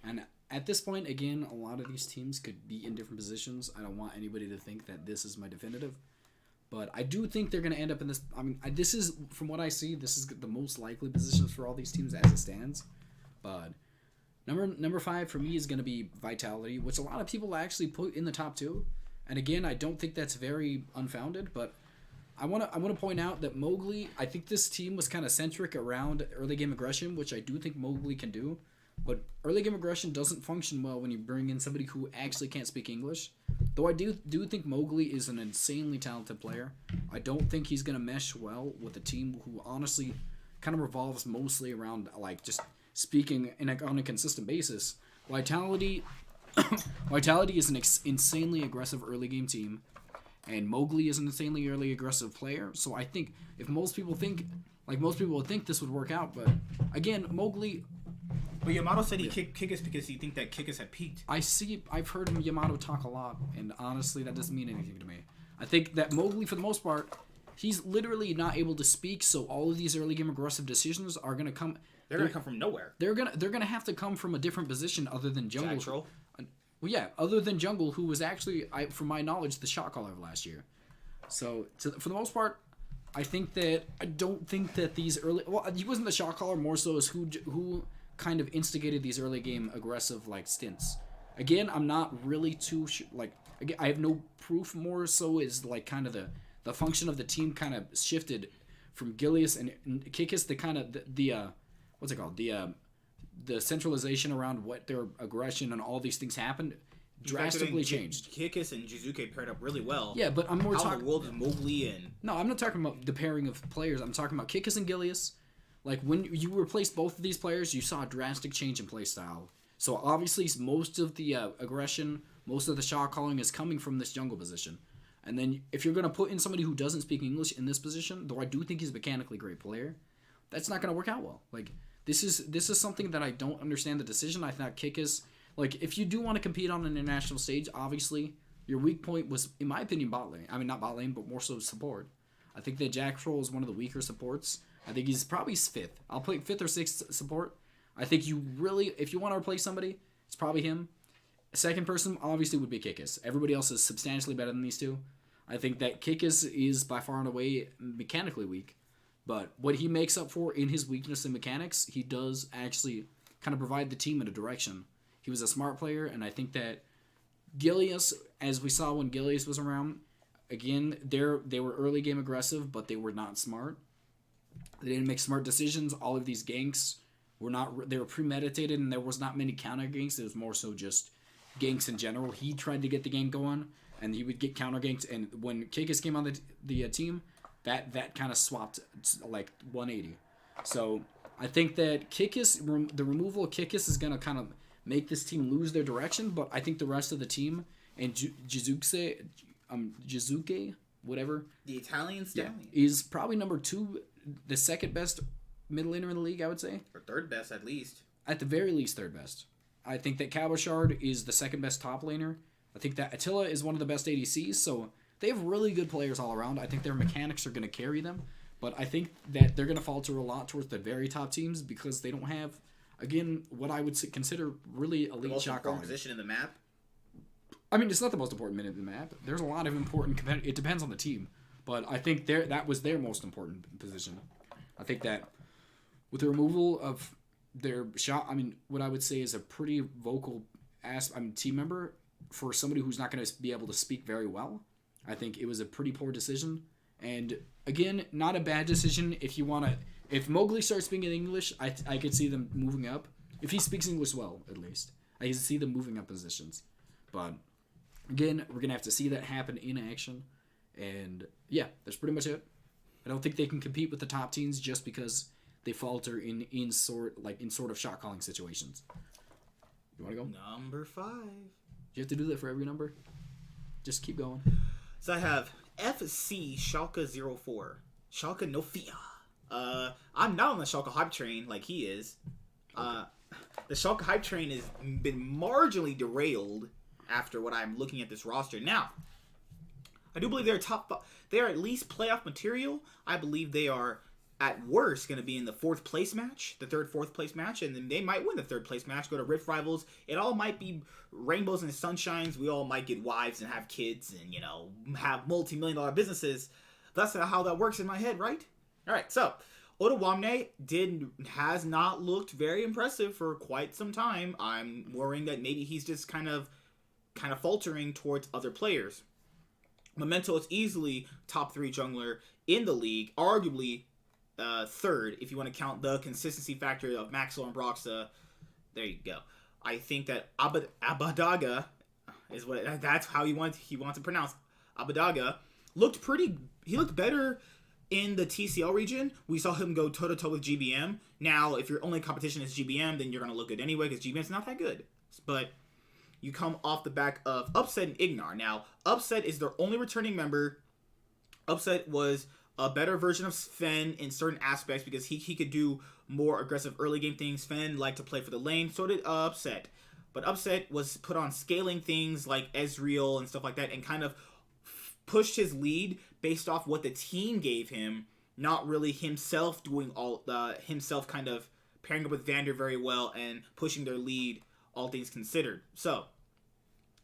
and at this point, again, a lot of these teams could be in different positions. I don't want anybody to think that this is my definitive. But I do think they're going to end up in this. I mean, this is, from what I see, this is the most likely positions for all these teams as it stands. But number 5 for me is going to be Vitality, which a lot of people actually put in the top 2. And again, I don't think that's very unfounded. But I want to point out that Mowgli, I think this team was kind of centric around early game aggression, which I do think Mowgli can do. But early game aggression doesn't function well when you bring in somebody who actually can't speak English. Though I do think Mowgli is an insanely talented player. I don't think he's gonna mesh well with a team who honestly kind of revolves mostly around like just speaking on a consistent basis. Vitality is an insanely aggressive early game team, and Mowgli is an insanely early aggressive player. So I think if most people would think this would work out, but again, Mowgli. But Yamato said he kicked Kikis because he think that Kikis had peaked. I've heard Yamato talk a lot, and honestly, that doesn't mean anything to me. I think that Mowgli, for the most part, he's literally not able to speak, so all of these early game aggressive decisions are gonna come. They're gonna come from nowhere. They're gonna have to come from a different position other than jungle. Troll. Well, yeah, other than jungle, who was actually, from my knowledge, the shot caller of last year. So for the most part, I don't think that these early. Well, he wasn't the shot caller. More so as who kind of instigated these early game aggressive like stints. Again, I'm not really too again, I have no proof. More so is like kind of the function of the team kind of shifted from Gilius and Kikis. The kind of the what's it called, the centralization around what their aggression and all these things happened drastically changed. Kikis and Jizuke paired up really well. Yeah, but I'm more talking. How in the world is Mowgli and? No, I'm not talking about the pairing of players. I'm talking about Kikis and Gilius. Like, when you replaced both of these players, you saw a drastic change in playstyle. So, obviously, most of the aggression, most of the shot calling is coming from this jungle position. And then, if you're going to put in somebody who doesn't speak English in this position, though I do think he's a mechanically great player, that's not going to work out well. Like, this is something that I don't understand the decision. I thought Kikis, like, if you do want to compete on an international stage, obviously, your weak point was, in my opinion, bot lane. I mean, not bot lane, but more so support. I think that Jack Troll is one of the weaker supports. I think he's probably 5th. I'll play 5th or 6th support. I think if you want to replace somebody, it's probably him. Second person, obviously, would be Kikis. Everybody else is substantially better than these two. I think that Kikis is by far and away mechanically weak. But what he makes up for in his weakness in mechanics, he does actually kind of provide the team in a direction. He was a smart player, and I think that Gilius, as we saw when Gilius was around, again, they were early game aggressive, but they were not smart. They didn't make smart decisions. All of these ganks they were premeditated, and there was not many counter ganks. It was more so just ganks in general. He tried to get the gank going, and he would get counter ganks. And when Kikis came on the team, that kind of swapped like 180. So I think that the removal of Kikis is gonna kind of make this team lose their direction. But I think the rest of the team and Jizuke, whatever, the Italian stallion, is probably number 2. The second best mid laner in the league, I would say. Or third best, at least. At the very least, third best. I think that Cabochard is the second best top laner. I think that Attila is one of the best ADCs, so they have really good players all around. I think their mechanics are going to carry them, but I think that they're going to falter a lot towards the very top teams because they don't have, again, what I would consider really elite shot calling. Position in the map? I mean, it's not the most important minute in the map. There's a lot of important it depends on the team. But I think that was their most important position. I think that with the removal of their shot, I mean, what I would say is a pretty vocal team member for somebody who's not going to be able to speak very well. I think it was a pretty poor decision. And again, not a bad decision if Mowgli starts speaking English, I could see them moving up. If he speaks English well, at least. I can see them moving up positions. But again, we're going to have to see that happen in action. And yeah, that's pretty much it. I don't think they can compete with the top teams just because they falter in sort of shot calling situations. You want to go? Number 5. Do you have to do that for every number? Just keep going. So I have FC Schalke 04. Schalke no fear. I'm not on the Schalke hype train like he is. Okay. The Schalke hype train has been marginally derailed after what I'm looking at this roster now. I do believe they are at least playoff material. I believe they are at worst going to be in the 4th place match, the 4th place match, and then they might win the 3rd place match, go to Rift Rivals. It all might be rainbows and sunshines. We all might get wives and have kids and, have multi-million-dollar businesses. That's how that works in my head, right? All right, so Otawamne has not looked very impressive for quite some time. I'm worrying that maybe he's just kind of faltering towards other players. Memento is easily top 3 jungler in the league, arguably 3rd if you want to count the consistency factor of Maxwell and Broxa. There you go. I think that Abadaga is that's how he wants to pronounce Abadaga. He looked better in the TCL region. We saw him go toe to toe with GBM. Now, if your only competition is GBM, then you're gonna look good anyway because GBM's not that good. But you come off the back of Upset and Ignar. Now, Upset is their only returning member. Upset was a better version of Sven in certain aspects because he could do more aggressive early game things. Sven liked to play for the lane, so did Upset. But Upset was put on scaling things like Ezreal and stuff like that and kind of pushed his lead based off what the team gave him, not really himself doing himself kind of pairing up with Vander very well and pushing their lead, all things considered. So,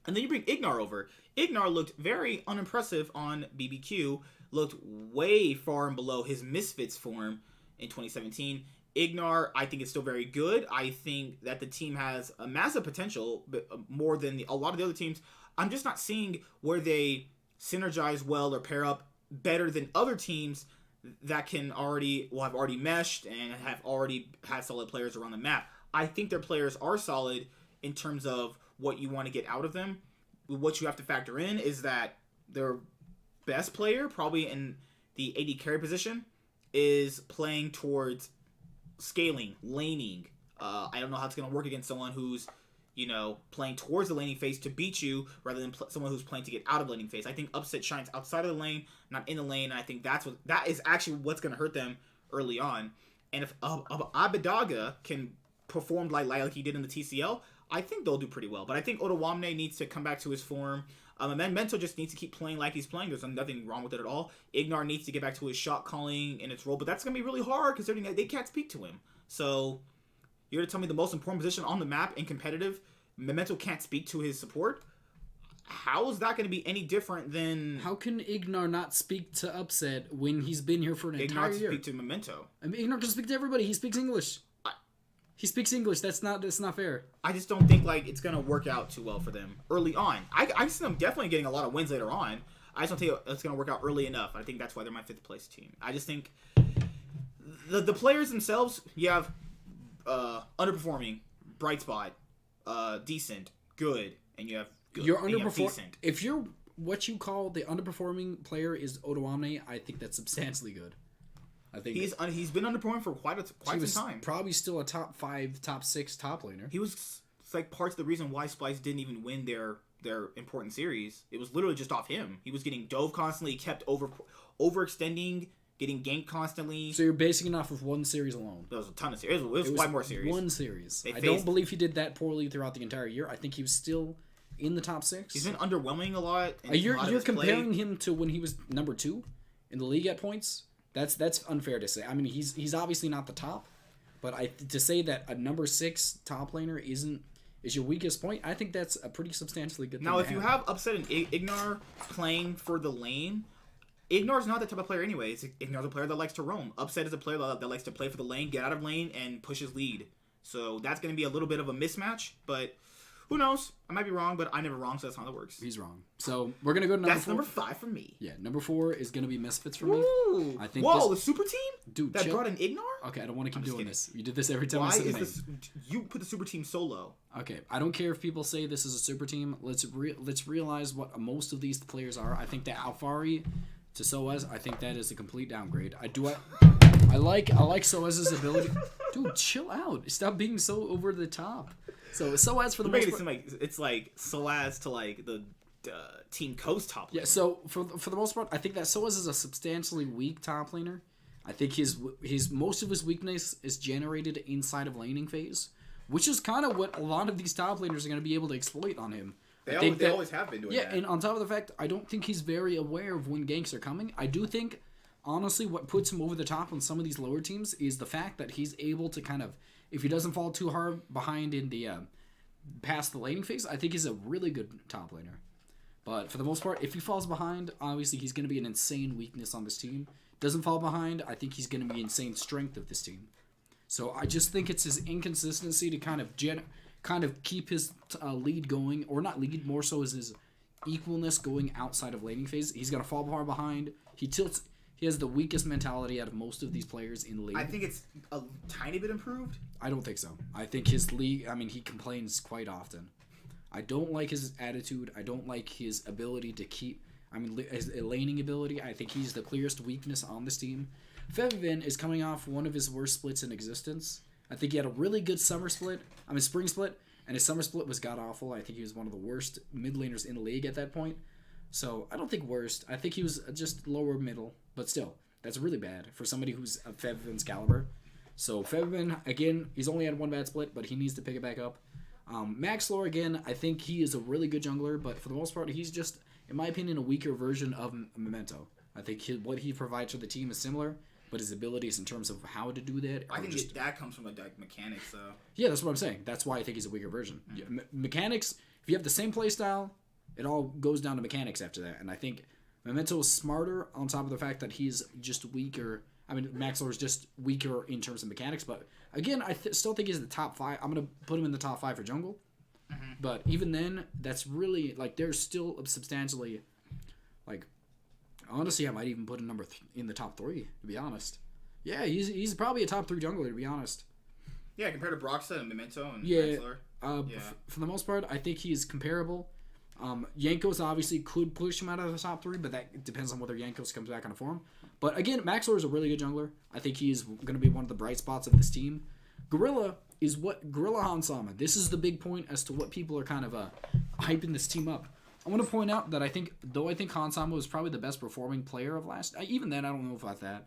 and then you bring Ignar over. Ignar looked very unimpressive on BBQ, looked way far and below his Misfits form in 2017. Ignar, I think, is still very good. I think that the team has a massive potential, but more than a lot of the other teams. I'm just not seeing where they synergize well or pair up better than other teams that have already meshed and have solid players around the map. I think their players are solid in terms of what you want to get out of them. What you have to factor in is that their best player, probably in the AD carry position, is playing towards scaling, laning. I don't know how it's going to work against someone who's, playing towards the laning phase to beat you rather than someone who's playing to get out of laning phase. I think Upset shines outside of the lane, not in the lane, and I think that is actually what's going to hurt them early on. And if Abadaga can perform like he did in the TCL, I think they'll do pretty well. But I think Otawamne needs to come back to his form. And then Mento just needs to keep playing like he's playing. There's nothing wrong with it at all. Ignar needs to get back to his shot calling and its role, but that's going to be really hard considering that they can't speak to him. So you're going to tell me the most important position on the map in competitive, Memento can't speak to his support? How is that going to be any different than... How can Ignar not speak to Upset when he's been here for an entire year? Ignar speak to Memento. I mean, Ignar can speak to everybody. He speaks English. He speaks English. That's not fair. I just don't think it's going to work out too well for them early on. I see them definitely getting a lot of wins later on. I just don't think it's going to work out early enough. I think that's why they're my 5th place team. I just think the players themselves, you have underperforming, bright spot, decent, good, and you have good. You're underperforming. If you're what you call the underperforming player is Otawamne, I think that's substantially good. I think he's been underperforming for quite some time. Probably still a top 5, top 6 top laner. He was parts of the reason why Splyce didn't even win their important series. It was literally just off him. He was getting dove constantly, kept overextending, getting ganked constantly. So you're basing it off of one series alone. There was a ton of series. It was quite more series. One series. I don't believe he did that poorly throughout the entire year. I think he was still in the top 6. He's been underwhelming a lot. You're comparing him to when he was number 2 in the league at points. That's unfair to say. I mean, he's obviously not the top, but to say that a number 6 top laner is your weakest point, I think that's a pretty substantially good thing. Now, if you have Upset and Ignar playing for the lane, Ignar's not that type of player anyway. Ignar's a player that likes to roam. Upset is a player that likes to play for the lane, get out of lane, and push his lead. So that's going to be a little bit of a mismatch, but who knows? I might be wrong, but I'm never wrong, so that's not how it works. He's wrong. So we're going to go to number 4. That's number 5 for me. Yeah, number 4 is going to be Misfits for me. Ooh. I think the super team? Dude, that brought in Ignar? Okay, I don't want to keep doing this. You did this every time Why I say is the this? You put the super team so low. Okay, I don't care if people say this is a super team. Let's realize what most of these players are. I think that Alfari to Soaz, I think that is a complete downgrade. I like Soaz's ability. Dude, chill out. Stop being so over the top. So Soaz for the most part, seem like it's like Soaz to like the Team Coast top laner. Yeah, so for the most part, I think that Soaz is a substantially weak top laner. I think his most of his weakness is generated inside of laning phase, which is kind of what a lot of these top laners are going to be able to exploit on him. They always have been doing that. Yeah, and on top of the fact, I don't think he's very aware of when ganks are coming. I do think, honestly, what puts him over the top on some of these lower teams is the fact that he's able to kind of, if he doesn't fall too hard behind in the past the laning phase, I think he's a really good top laner. But for the most part, if he falls behind, obviously he's going to be an insane weakness on this team. Doesn't fall behind, I think he's going to be insane strength of this team. So I just think it's his inconsistency to kind of keep his lead going, or not lead, more so as his equalness going outside of laning phase. He's going to fall far behind. He He has the weakest mentality out of most of these players in the league. I think it's a tiny bit improved. I don't think so. I think his league, he complains quite often. I don't like his attitude. I don't like his ability to keep, his laning ability. I think he's the clearest weakness on this team. Fevin is coming off one of his worst splits in existence. I think he had a really good spring split, and his summer split was god-awful. I think he was one of the worst mid laners in the league at that point. So, I don't think worst. I think he was just lower middle. But still, that's really bad for somebody who's of Fevin's caliber. So, Fevin, again, he's only had one bad split, but he needs to pick it back up. Max Lore, again, I think he is a really good jungler, but for the most part, he's just, in my opinion, a weaker version of Memento. I think what he provides for the team is similar, but his abilities in terms of how to do that I think that comes from mechanics, though. Yeah, that's what I'm saying. That's why I think he's a weaker version. Mm-hmm. Mechanics, if you have the same play style, it all goes down to mechanics after that. And I think Memento is smarter on top of the fact that he's just weaker. Max Lore is just weaker in terms of mechanics. But again, I still think he's the top 5. I'm going to put him in the top 5 for jungle. Mm-hmm. But even then, that's really, there's still substantially, honestly, I might even put him in the top 3, to be honest. Yeah, he's probably a top 3 jungler, to be honest. Yeah, compared to Broxah and Memento and Max Lore. For the most part, I think he's comparable. Jankos obviously could push him out of the top 3, but that depends on whether Jankos comes back on a form. But again, Max Lore is a really good jungler. I think he's going to be one of the bright spots of this team. Gorilla Hansama. This is the big point as to what people are kind of hyping this team up. I want to point out that I think Hansama was probably the best performing player of last. Even then, I don't know about that.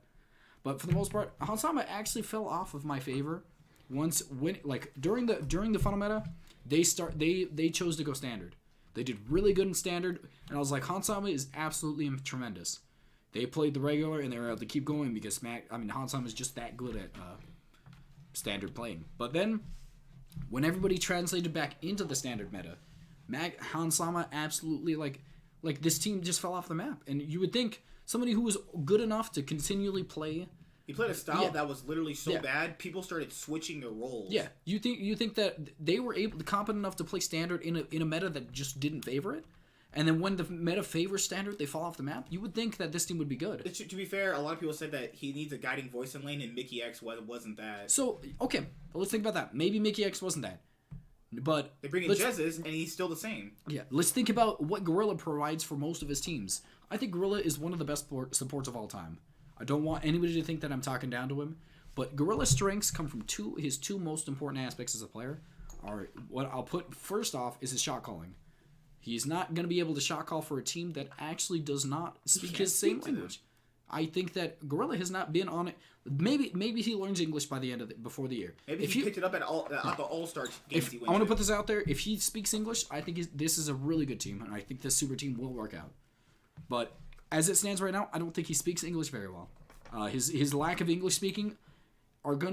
But for the most part, Hansama actually fell off of my favor during the funnel meta. They chose to go standard. They did really good in standard, and I was like, Hansama is absolutely tremendous. They played the regular, and they were able to keep going because Hansama is just that good at standard playing. But then, when everybody translated back into the standard meta, Hansama absolutely, this team just fell off the map. And you would think somebody who was good enough to continually play... He played a style that was literally so bad, people started switching their roles. Yeah, you think that they were competent enough to play standard in a meta that just didn't favor it, and then when the meta favors standard, they fall off the map. You would think that this team would be good. To be fair, a lot of people said that he needs a guiding voice in lane, and Mickey X wasn't that. So okay, let's think about that. Maybe Mickey X wasn't that, but they bring in Jezus, and he's still the same. Yeah, let's think about what Gorilla provides for most of his teams. I think Gorilla is one of the best supports of all time. I don't want anybody to think that I'm talking down to him, but Gorilla's strengths come from his two most important aspects as a player. What I'll put first off is his shot calling. He's not going to be able to shot call for a team that actually does not speak his same language. I think that Gorilla has not been on it. Maybe he learns English by the end of before the year. Maybe he picked it up at the All-Star games. I want to put this out there. If he speaks English, I think this is a really good team, and I think this super team will work out. But as it stands right now, I don't think he speaks English very well. His lack of English speaking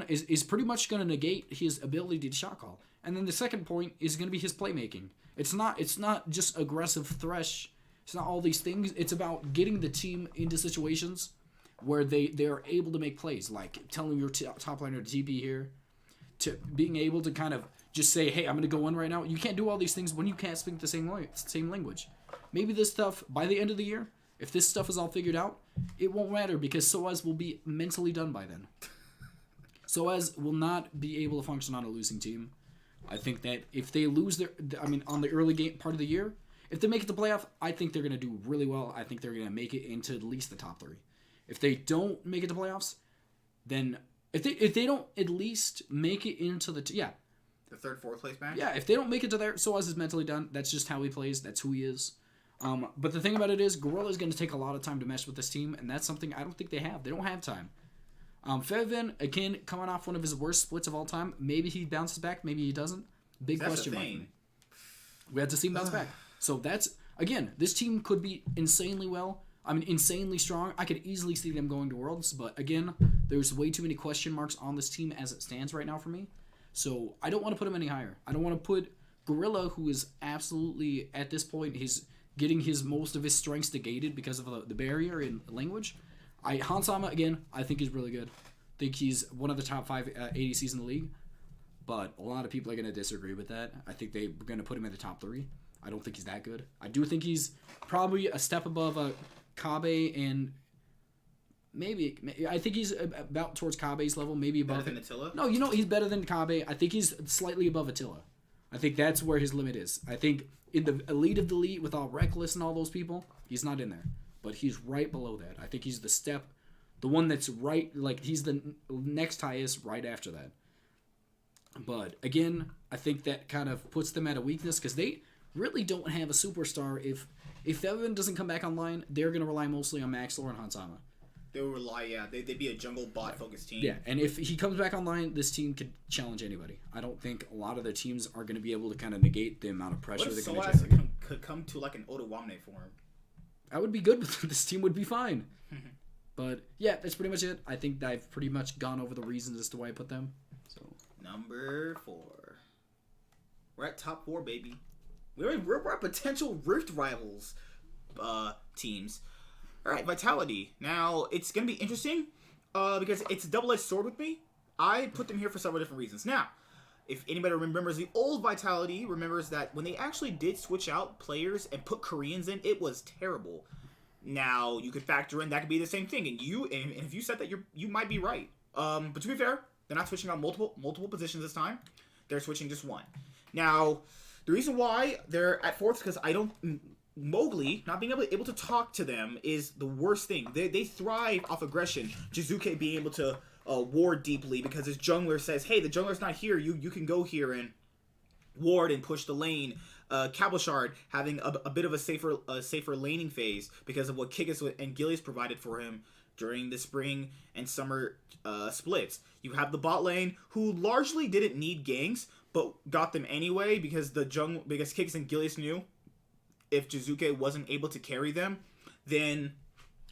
is pretty much going to negate his ability to shot call. And then the second point is going to be his playmaking. It's not just aggressive thresh. It's not all these things. It's about getting the team into situations where they are able to make plays, like telling your top liner to TP here, to being able to kind of just say, hey, I'm going to go in right now. You can't do all these things when you can't speak the same language. Maybe this stuff, by the end of the year, if this stuff is all figured out, it won't matter because Soaz will be mentally done by then. Soaz will not be able to function on a losing team. I think that if they lose on the early game part of the year, if they make it to playoff, I think they're going to do really well. I think they're going to make it into at least the top 3. If they don't make it to playoffs, then if they don't at least make it into the the third, fourth place match. Yeah, if they don't make it to there, Soaz is mentally done. That's just how he plays. That's who he is. But the thing about it is, Gorilla is going to take a lot of time to mesh with this team, and that's something I don't think they have. They don't have time. Fevin, again, coming off one of his worst splits of all time. Maybe he bounces back, maybe he doesn't. Big question mark. We have to see him bounce back. So that's, again, this team could be insanely insanely strong. I could easily see them going to Worlds, but again, there's way too many question marks on this team as it stands right now for me. So I don't want to put him any higher. I don't want to put Gorilla, who is absolutely, at this point, he's getting most of his strengths negated because of the barrier in language. Hansama, again, I think he's really good. I think he's one of the top 5 ADCs in the league. But a lot of people are going to disagree with that. I think they're going to put him in the top 3. I don't think he's that good. I do think he's probably a step above Kabe and Maybe. I think he's about towards Kabe's level, maybe above. Better than Attila? No, he's better than Kabe. I think he's slightly above Attila. I think that's where his limit is. I think in the elite of the elite with all Reckless and all those people, he's not in there. But he's right below that. I think he's the one that's right, like he's the next highest right after that. But again, I think that kind of puts them at a weakness because they really don't have a superstar. If Evan doesn't come back online, they're going to rely mostly on Maxlor and Hansama. They would rely, they'd be a jungle bot-focused team. Yeah, and if he comes back online, this team could challenge anybody. I don't think a lot of the teams are going to be able to kind of negate the amount of pressure they're going to generate. Could come to like an Otawamne form. I would be good with this team would be fine. But yeah, that's pretty much it. I think I've pretty much gone over the reasons as to why I put them. So number 4. We're at top 4, baby. We're potential Rift rivals teams. All right, Vitality. Now, it's going to be interesting because it's a double-edged sword with me. I put them here for several different reasons. Now, if anybody remembers the old Vitality, remembers that when they actually did switch out players and put Koreans in, it was terrible. Now, you could factor in that could be the same thing, and if you said that, you might be right. But to be fair, they're not switching out multiple positions this time. They're switching just one. Now, the reason why they're at 4th is because I don't... Mowgli, not being able to talk to them is the worst thing. They thrive off aggression. Jizuke being able to ward deeply because his jungler says, hey, the jungler's not here. You can go here and ward and push the lane. Cabochard having a bit of a safer laning phase because of what Kikis and Gilius provided for him during the spring and summer splits. You have the bot lane who largely didn't need ganks but got them anyway because Kikis and Gilius knew if Jizuke wasn't able to carry them, then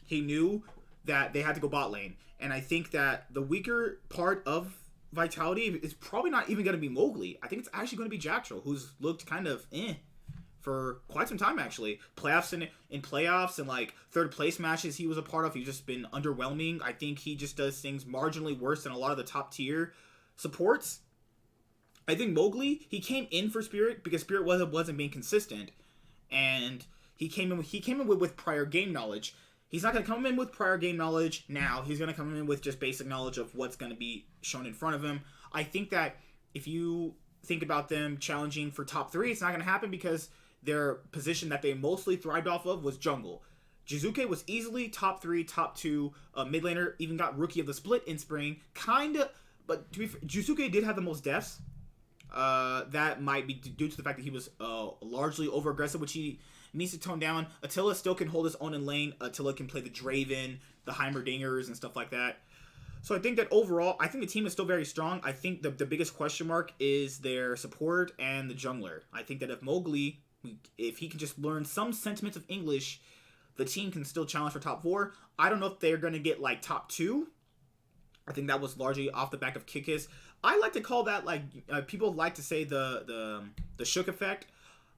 he knew that they had to go bot lane. And I think that the weaker part of Vitality is probably not even going to be Mowgli. I think it's actually going to be Jacktroll, who's looked kind of for quite some time, actually. Playoffs in playoffs and like third place matches he was a part of, he's just been underwhelming. I think he just does things marginally worse than a lot of the top tier supports. I think Mowgli, he came in for Spirit because Spirit wasn't being consistent. And he came in with prior game knowledge. He's not going to come in with prior game knowledge now. He's going to come in with just basic knowledge of what's going to be shown in front of him. I think that if you think about them challenging for top 3, it's not going to happen because their position that they mostly thrived off of was jungle. Jizuke was easily top 3, top 2 mid laner, even got Rookie of the Split in spring. But to be fair, Jizuke did have the most deaths. That might be due to the fact that he was largely over-aggressive, which he needs to tone down. Attila still can hold his own in lane. Attila can play the Draven, the Heimerdingers, and stuff like that. So I think that overall, I think the team is still very strong. I think the biggest question mark is their support and the jungler. I think that if Mowgli, if he can just learn some sentiments of English, the team can still challenge for top 4. I don't know if they're going to get like top 2. I think that was largely off the back of Kikis. I like to call that, like, people like to say the Shook effect.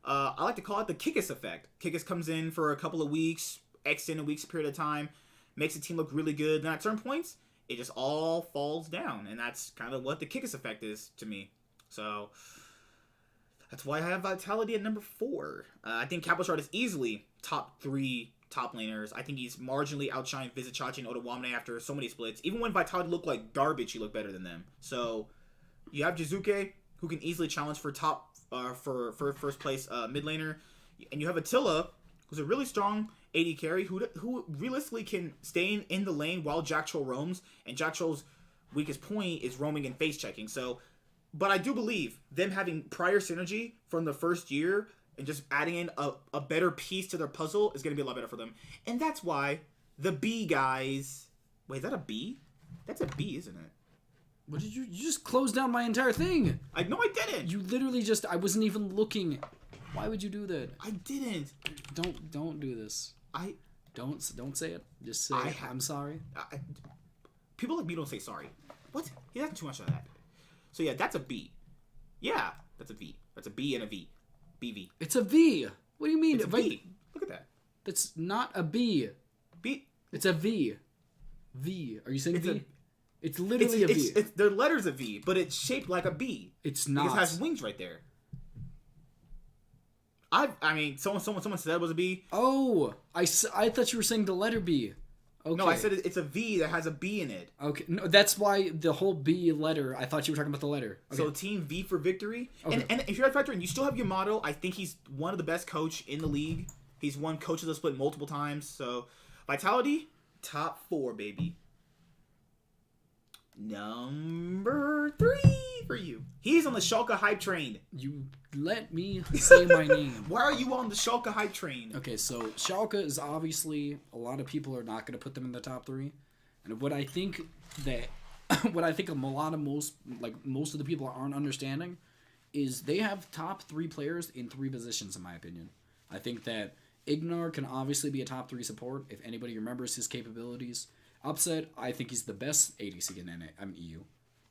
I like to call it the Kikis effect. Kikis comes in for a couple of weeks, extended weeks period of time, makes the team look really good. Then at certain points, it just all falls down. And that's kind of what the Kikis effect is to me. So that's why I have Vitality at number 4. I think Cabochard is easily top 3 top laners. I think he's marginally outshined Vizichachi and Otawamne after so many splits. Even when Vitality looked like garbage, he looked better than them. So you have Jizuke, who can easily challenge for for first place mid laner, and you have Attila, who's a really strong AD carry who realistically can stay in the lane while Jacktroll roams, and Jacktroll's weakest point is roaming and face checking. So, but I do believe them having prior synergy from the first year and just adding in a better piece to their puzzle is going to be a lot better for them. And that's why the B guys... Wait, is that a B? That's a B, isn't it? What did you just closed down my entire thing? No, I didn't. You literally just... I wasn't even looking. Why would you do that? I didn't. Don't do this. Don't say it. Just say I'm sorry. People like me don't say sorry. What? He doesn't too much of that. So yeah, that's a B. Yeah, that's a V. That's a B and a V. BV. It's a V. What do you mean? It's a V. Look at that. That's not a B. B. It's a V. V. Are you saying V? It's literally a V. Their letters a V, but it's shaped like a B. It's not. Because it has wings right there. I mean, someone said it was a B. Oh, I thought you were saying the letter B. Okay. No, I said it's a V that has a B in it. Okay, no, that's why the whole B letter. I thought you were talking about the letter. Okay. So Team V for victory. Okay. And if you're at Factor and you still have Yamato, I think he's one of the best coach in the league. He's won Coach of the Split multiple times. So Vitality, top 4, baby. Number 3 for you. He's on the Schalke hype train. You let me say my name. Why are you on the Schalke hype train? Okay, so Schalke is obviously, a lot of people are not going to put them in the top 3. And what I think most of the people aren't understanding is they have top 3 players in 3 positions, in my opinion. I think that Ignar can obviously be a top 3 support if anybody remembers his capabilities. Upset, I think he's the best ADC in EU.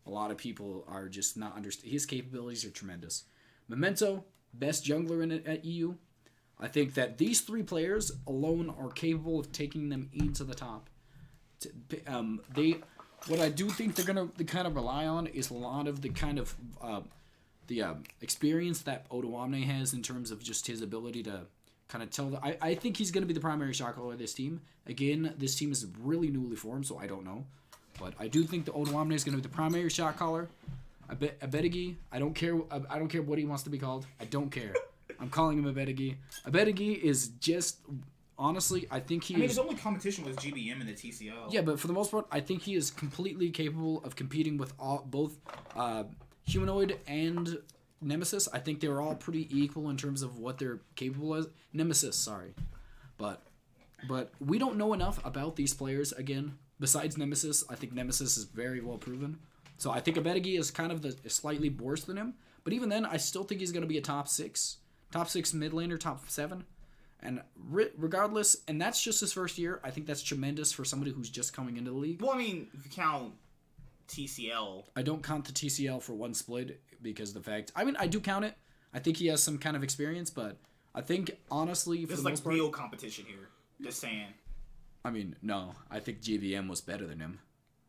A lot of people are just not understand. His capabilities are tremendous. Memento, best jungler at EU. I think that these 3 players alone are capable of taking them into the top. What I do think they're gonna kind of rely on is a lot of the kind of experience that Odoamne has in terms of just his ability to kind of tell. I think he's going to be the primary shot caller of this team. Again, this team is really newly formed, so I don't know. But I do think the Odoamne is going to be the primary shot caller. Abedigi, I don't care what he wants to be called. I don't care. I'm calling him Abedigi. Abedigi is just, honestly, I think he is... his only competition was GBM in the TCL. Yeah, but for the most part, I think he is completely capable of competing with both Humanoid and Nemesis. I think they're all pretty equal in terms of what they're capable of. Nemesis, sorry. But we don't know enough about these players, again. Besides Nemesis, I think Nemesis is very well proven. So I think Abedigi is kind of slightly worse than him. But even then, I still think he's going to be a top 6 mid laner, top 7. And regardless, and that's just his first year, I think that's tremendous for somebody who's just coming into the league. Well, I mean, if you count TCL. I don't count the TCL for one split because the fact... I mean, I do count it. I think he has some kind of experience, but I think, honestly, for the most part... This is real competition here. Just saying. I mean, no. I think GVM was better than him.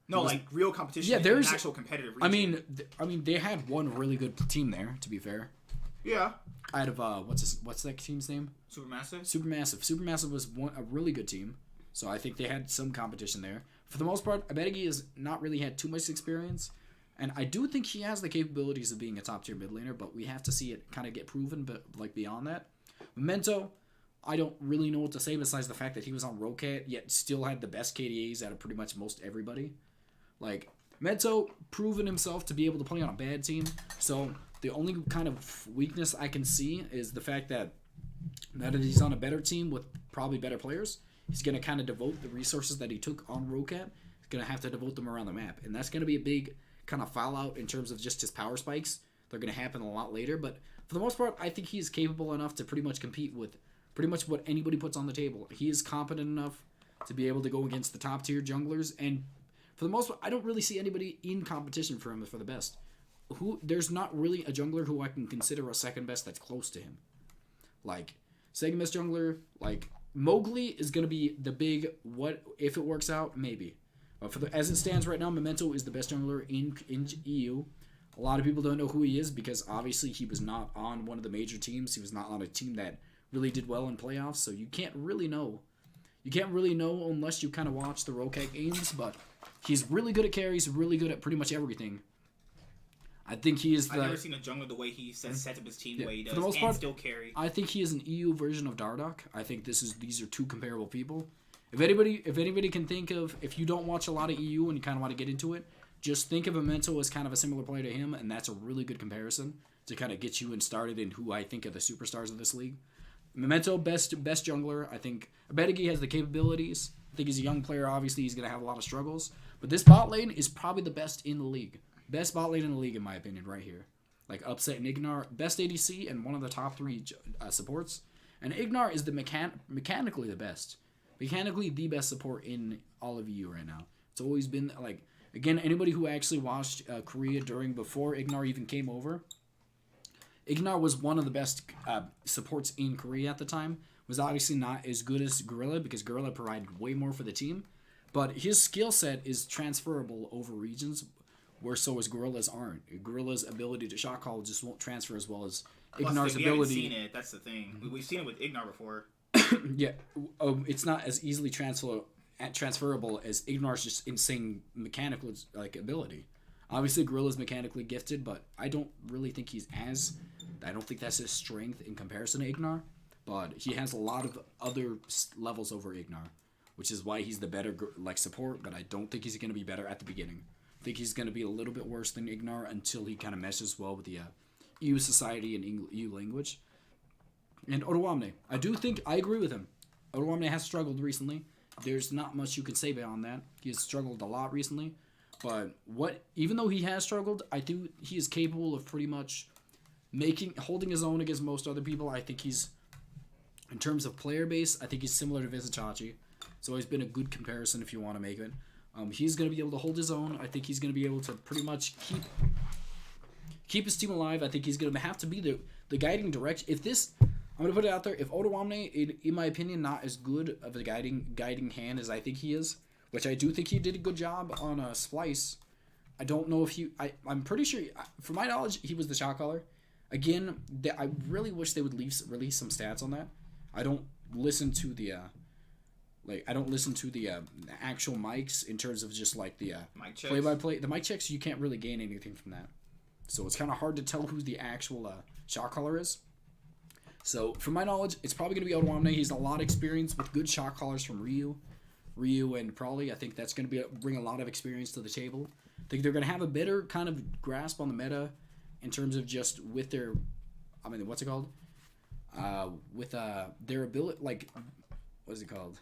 No, real competition. Yeah, there's an actual competitive region. I mean, they had one really good team there, to be fair. Yeah. Out of, what's that team's name? Supermassive. Supermassive was a really good team, so I think they had some competition there. For the most part, Abedigi has not really had too much experience, and I do think he has the capabilities of being a top-tier mid laner, but we have to see it kind of get proven, but beyond that. Memento, I don't really know what to say besides the fact that he was on Rocat, yet still had the best KDAs out of pretty much most everybody. Memento proven himself to be able to play on a bad team, so the only kind of weakness I can see is the fact that now that he's on a better team with probably better players, he's going to kind of devote the resources that he took on Rocat. He's going to have to devote them around the map. And that's going to be a big kind of fallout in terms of just his power spikes. They're going to happen a lot later. But for the most part, I think he's capable enough to pretty much compete with pretty much what anybody puts on the table. He is competent enough to be able to go against the top tier junglers. And for the most part, I don't really see anybody in competition for him for the best. There's not really a jungler who I can consider a second best that's close to him. Second best jungler, Mowgli is going to be the big, what if it works out? Maybe. But as it stands right now, Memento is the best jungler in EU. A lot of people don't know who he is because obviously he was not on one of the major teams. He was not on a team that really did well in playoffs, so you can't really know. You can't really know unless you kind of watch the Rocat games, but he's really good at carries, really good at pretty much everything. I think he is I've never seen a jungler the way he sets up his team the way he does, for the most part, still carry. I think he is an EU version of Dardoch. I think these are two comparable people. If anybody can think of, if you don't watch a lot of EU and you kind of want to get into it, just think of Memento as kind of a similar player to him, and that's a really good comparison to kind of get you started in who I think are the superstars of this league. Memento, best jungler. I think Abedigi has the capabilities. I think he's a young player. Obviously, he's going to have a lot of struggles. But this bot lane is probably the best in the league. Best bot lane in the league, in my opinion, right here. Upset and Ignar, best ADC and one of the top 3 supports. And Ignar is mechanically the best. Mechanically the best support in all of EU right now. It's always been, again, anybody who actually watched Korea before Ignar even came over, Ignar was one of the best supports in Korea at the time. Was obviously not as good as Gorilla because Gorilla provided way more for the team. But his skill set is transferable over regions, where so as Gorilla's aren't. Gorilla's ability to shot call just won't transfer as well as Ignar's ability. We haven't seen it. That's the thing. We've seen it with Ignar before. Yeah. It's not as easily transferable transferable as Ignar's just insane mechanical like ability. Obviously, Gorilla's mechanically gifted, but I don't really think he's as. I don't think that's his strength in comparison to Ignar, but he has a lot of other levels over Ignar, which is why he's the better like support. But I don't think he's going to be better at the beginning. I think he's going to be a little bit worse than Ignar until he kind of meshes well with the EU society and EU language. And Odoamne, I agree with him. Odoamne has struggled recently. There's not much you can say beyond that. He has struggled a lot recently. But even though he has struggled, I think he is capable of pretty much holding his own against most other people. I think he's, in terms of player base, I think he's similar to Vizicachi. It's always been a good comparison if you want to make it. He's going to be able to hold his own. I think he's going to be able to pretty much keep his team alive. I think he's going to have to be the guiding direction. I'm going to put it out there. If Odoamne, in my opinion, not as good of a guiding hand as I think he is, which I do think he did a good job on Splyce. I don't know if I'm pretty sure, from my knowledge, he was the shot caller. Again, I really wish they would release some stats on that. I don't listen to the actual mics in terms of just like the play-by-play. The mic checks, you can't really gain anything from that. So it's kind of hard to tell who the actual shot caller is. So, from my knowledge, it's probably going to be Odoamne. He's a lot of experience with good shot callers from Ryu and Probably. I think that's going to bring a lot of experience to the table. I think they're going to have a better kind of grasp on the meta in terms of just with their, what's it called? With their ability, like, what is it called?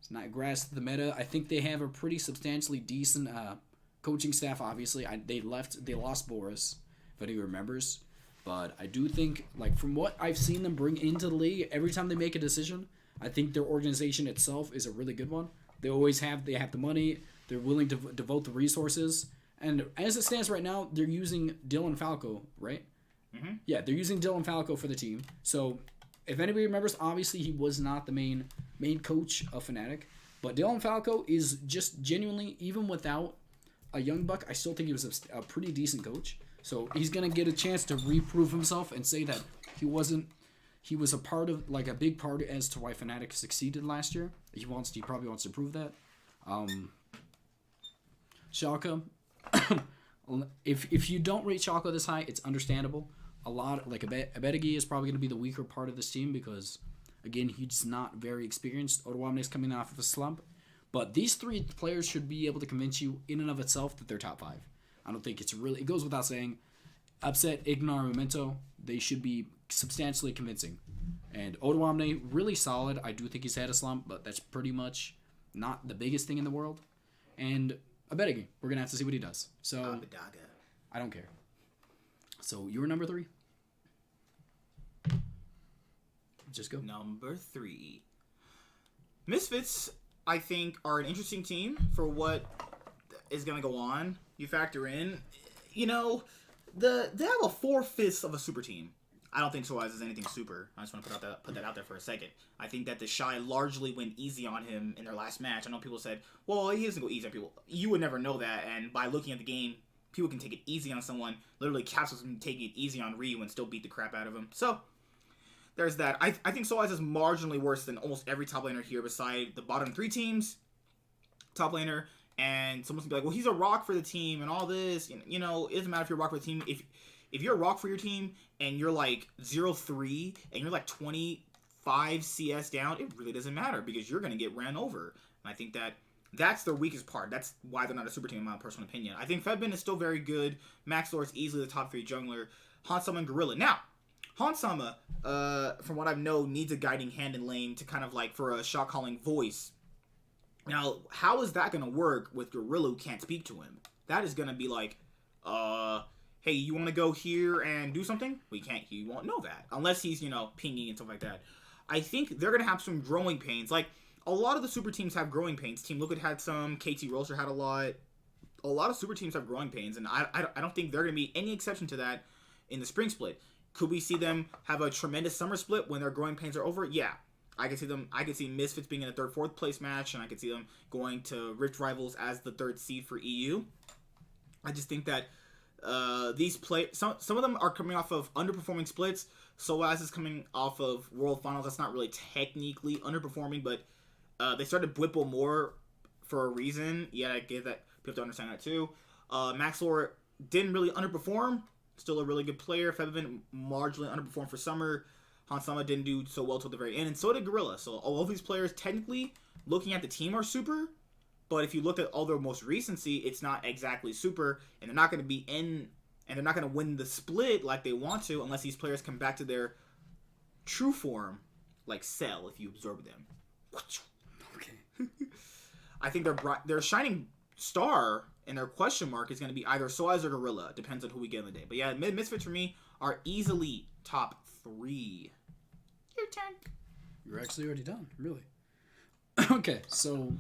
It's not grasp the meta. I think they have a pretty substantially decent coaching staff. Obviously, they lost Boris, if anyone remembers. But I do think, like, from what I've seen them bring into the league, every time they make a decision, I think their organization itself is a really good one. They have the money, they're willing to devote the resources, and as it stands right now, they're using Dylan Falco, right? Mm-hmm. Yeah, they're using Dylan Falco for the team. So, if anybody remembers, obviously he was not the main coach of Fnatic, but Dylan Falco is just genuinely, even without a young buck, I still think he was a pretty decent coach. So he's going to get a chance to reprove himself and say that he was a part of, like, a big part as to why Fnatic succeeded last year. He probably wants to prove that. Schalke, if you don't rate Schalke this high, it's understandable. Abedigi is probably going to be the weaker part of this team because, again, he's not very experienced. Odoamne is coming off of a slump. But these three players should be able to convince you in and of itself that they're top 5. I don't think it goes without saying. Upset, Ignar, Memento, they should be substantially convincing. And Odoamne, really solid. I do think he's had a slump, but that's pretty much not the biggest thing in the world. And Abedigi, we're going to have to see what he does. So, I don't care. So, you were number 3? Just go. Number 3. Misfits, I think, are an interesting team for what is going to go on. You factor in, they have a 4/5 of a super team. I don't think Soaz is anything super. I just want to put that out there for a second. I think that the Shy largely went easy on him in their last match. I know people said, well, he doesn't go easy on people. You would never know that, and by looking at the game, people can take it easy on someone. Literally, Castles can take it easy on Ryu and still beat the crap out of him. So, there's that. I think Soaz is marginally worse than almost every top laner here beside the bottom 3 teams. Top laner. And someone's gonna be like, well, he's a rock for the team and all this. It doesn't matter if you're a rock for the team. If you're a rock for your team and you're like 0-3 and you're like 25 CS down, it really doesn't matter because you're gonna get ran over. And I think that's their weakest part. That's why they're not a super team in my personal opinion. I think Fedbin is still very good. Max Lord is easily the top 3 jungler. Hansama and Gorilla. Now, Hansama, from what I know, needs a guiding hand in lane to kind of like for a shot calling voice. Now, how is that going to work with Gorilla who can't speak to him? That is going to be like, hey, you want to go here and do something? He won't know that. Unless he's, pinging and stuff like that. I think they're going to have some growing pains. Like, a lot of the super teams have growing pains. Team Liquid had some. KT Rolster had a lot. A lot of super teams have growing pains. And I don't think they're going to be any exception to that in the spring split. Could we see them have a tremendous summer split when their growing pains are over? Yeah. I could see Misfits being in a 3rd, 4th place match, and I could see them going to Rift Rivals as the 3rd seed for EU. I just think that some of them are coming off of underperforming splits. Soaz is coming off of World Finals. That's not really technically underperforming, but They started Blipple more for a reason. Yeah, I get that. People have to understand that too. Max Lore didn't really underperform. Still a really good player. Fevin marginally underperformed for Summer. Hansama didn't do so well till the very end, and so did Gorilla. So all of these players, technically, looking at the team, are super. But if you look at all their most recency, it's not exactly super, and they're not going to be in, and they're not going to win the split like they want to unless these players come back to their true form, like Cell, if you absorb them. Okay. I think their shining star and their question mark is going to be either Soaz or Gorilla. Depends on who we get in the day. But yeah, Misfits for me are easily top 3. Your turn. You're actually already done, really. Okay, so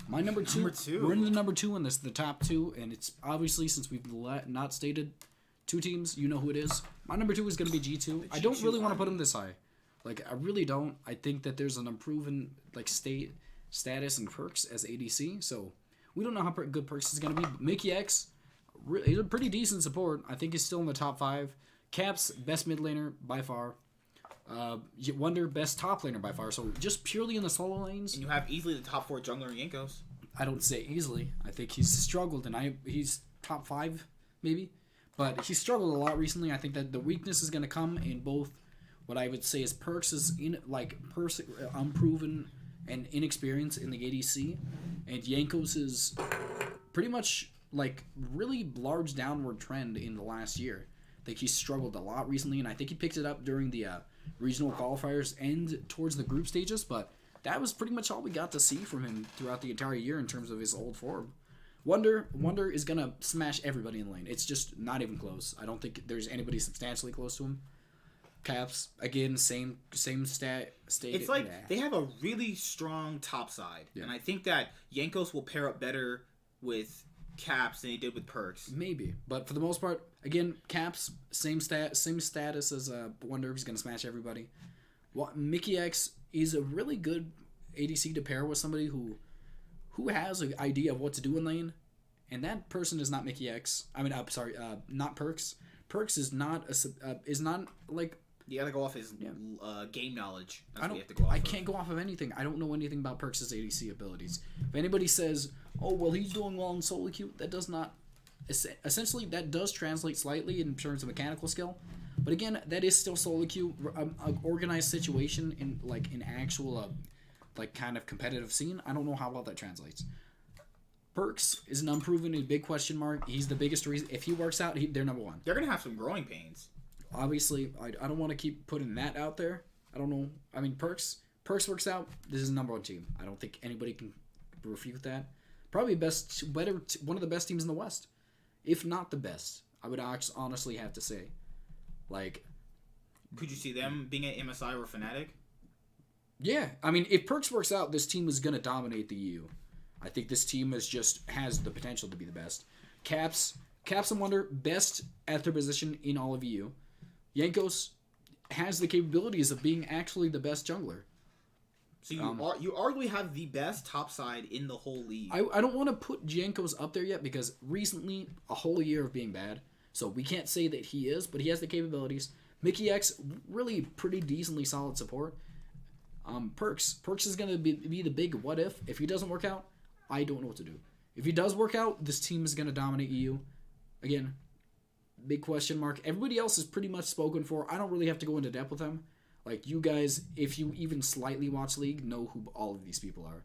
my number two. We're into number 2 in this, the top 2, and it's obviously, since we've not stated 2 teams, you know who it is. My number 2 is going to be G2. I don't really want to put him this high. Like, I really don't. I think that there's an unproven like status and perks as ADC, so we don't know how good perks is going to be. But Mickey X, he's a pretty decent support. I think he's still in the top 5. Caps, best mid laner by far. Wonder, best top laner by far. So just purely in the solo lanes. And you have easily the top 4 jungler in Yankos. I don't say easily. I think he's struggled, and he's top 5 maybe. But he's struggled a lot recently. I think that the weakness is going to come in both what I would say is perks is unproven and inexperience in the ADC, and Yankos is pretty much like really large downward trend in the last year. I think he's struggled a lot recently, and I think he picked it up during the regional qualifiers and towards the group stages, but that was pretty much all we got to see from him throughout the entire year in terms of his old form. Wonder is going to smash everybody in the lane. It's just not even close. I don't think there's anybody substantially close to him. Caps, again, same stat. It's like they have a really strong top side, and I think that Yankos will pair up better with Caps than he did with Perks. Maybe, but for the most part, again, Caps, same status as Wonder. He's gonna smash everybody. Mickey X is a really good ADC to pair with somebody who has an idea of what to do in lane, and that person is not Mickey X. I mean, not Perks. Perks is not like. You gotta go off his game knowledge. That's what you have to go off I can't go off of anything. I don't know anything about Perks' ADC abilities. If anybody says, "Oh, well, he's doing well in solo queue," that does not. Essentially, that does translate slightly in terms of mechanical skill, but again, that is still solo queue, an organized situation in actual kind of competitive scene. I don't know how well that translates. Perks is an unproven, a big question mark. He's the biggest reason. If he works out, they're number 1. They're gonna have some growing pains. Obviously, I don't want to keep putting that out there. I don't know. I mean, Perks works out. This is the number 1 team. I don't think anybody can refute that. Probably one of the best teams in the West, if not the best. I would honestly have to say. Like, could you see them being at MSI or Fnatic? Yeah, I mean, if Perks works out, this team is gonna dominate the EU. I think this team has the potential to be the best. Caps and Wonder, best at their position in all of EU. Yankos has the capabilities of being actually the best jungler. So you arguably have the best top side in the whole league. I don't want to put Yankos up there yet because recently a whole year of being bad. So we can't say that he is, but he has the capabilities. Mickey X, really pretty decently solid support. Perks is going to be the big what if. If he doesn't work out, I don't know what to do. If he does work out, this team is going to dominate EU. Again, big question mark. Everybody else is pretty much spoken for. I don't really have to go into depth with them. Like, you guys, if you even slightly watch League, know who all of these people are.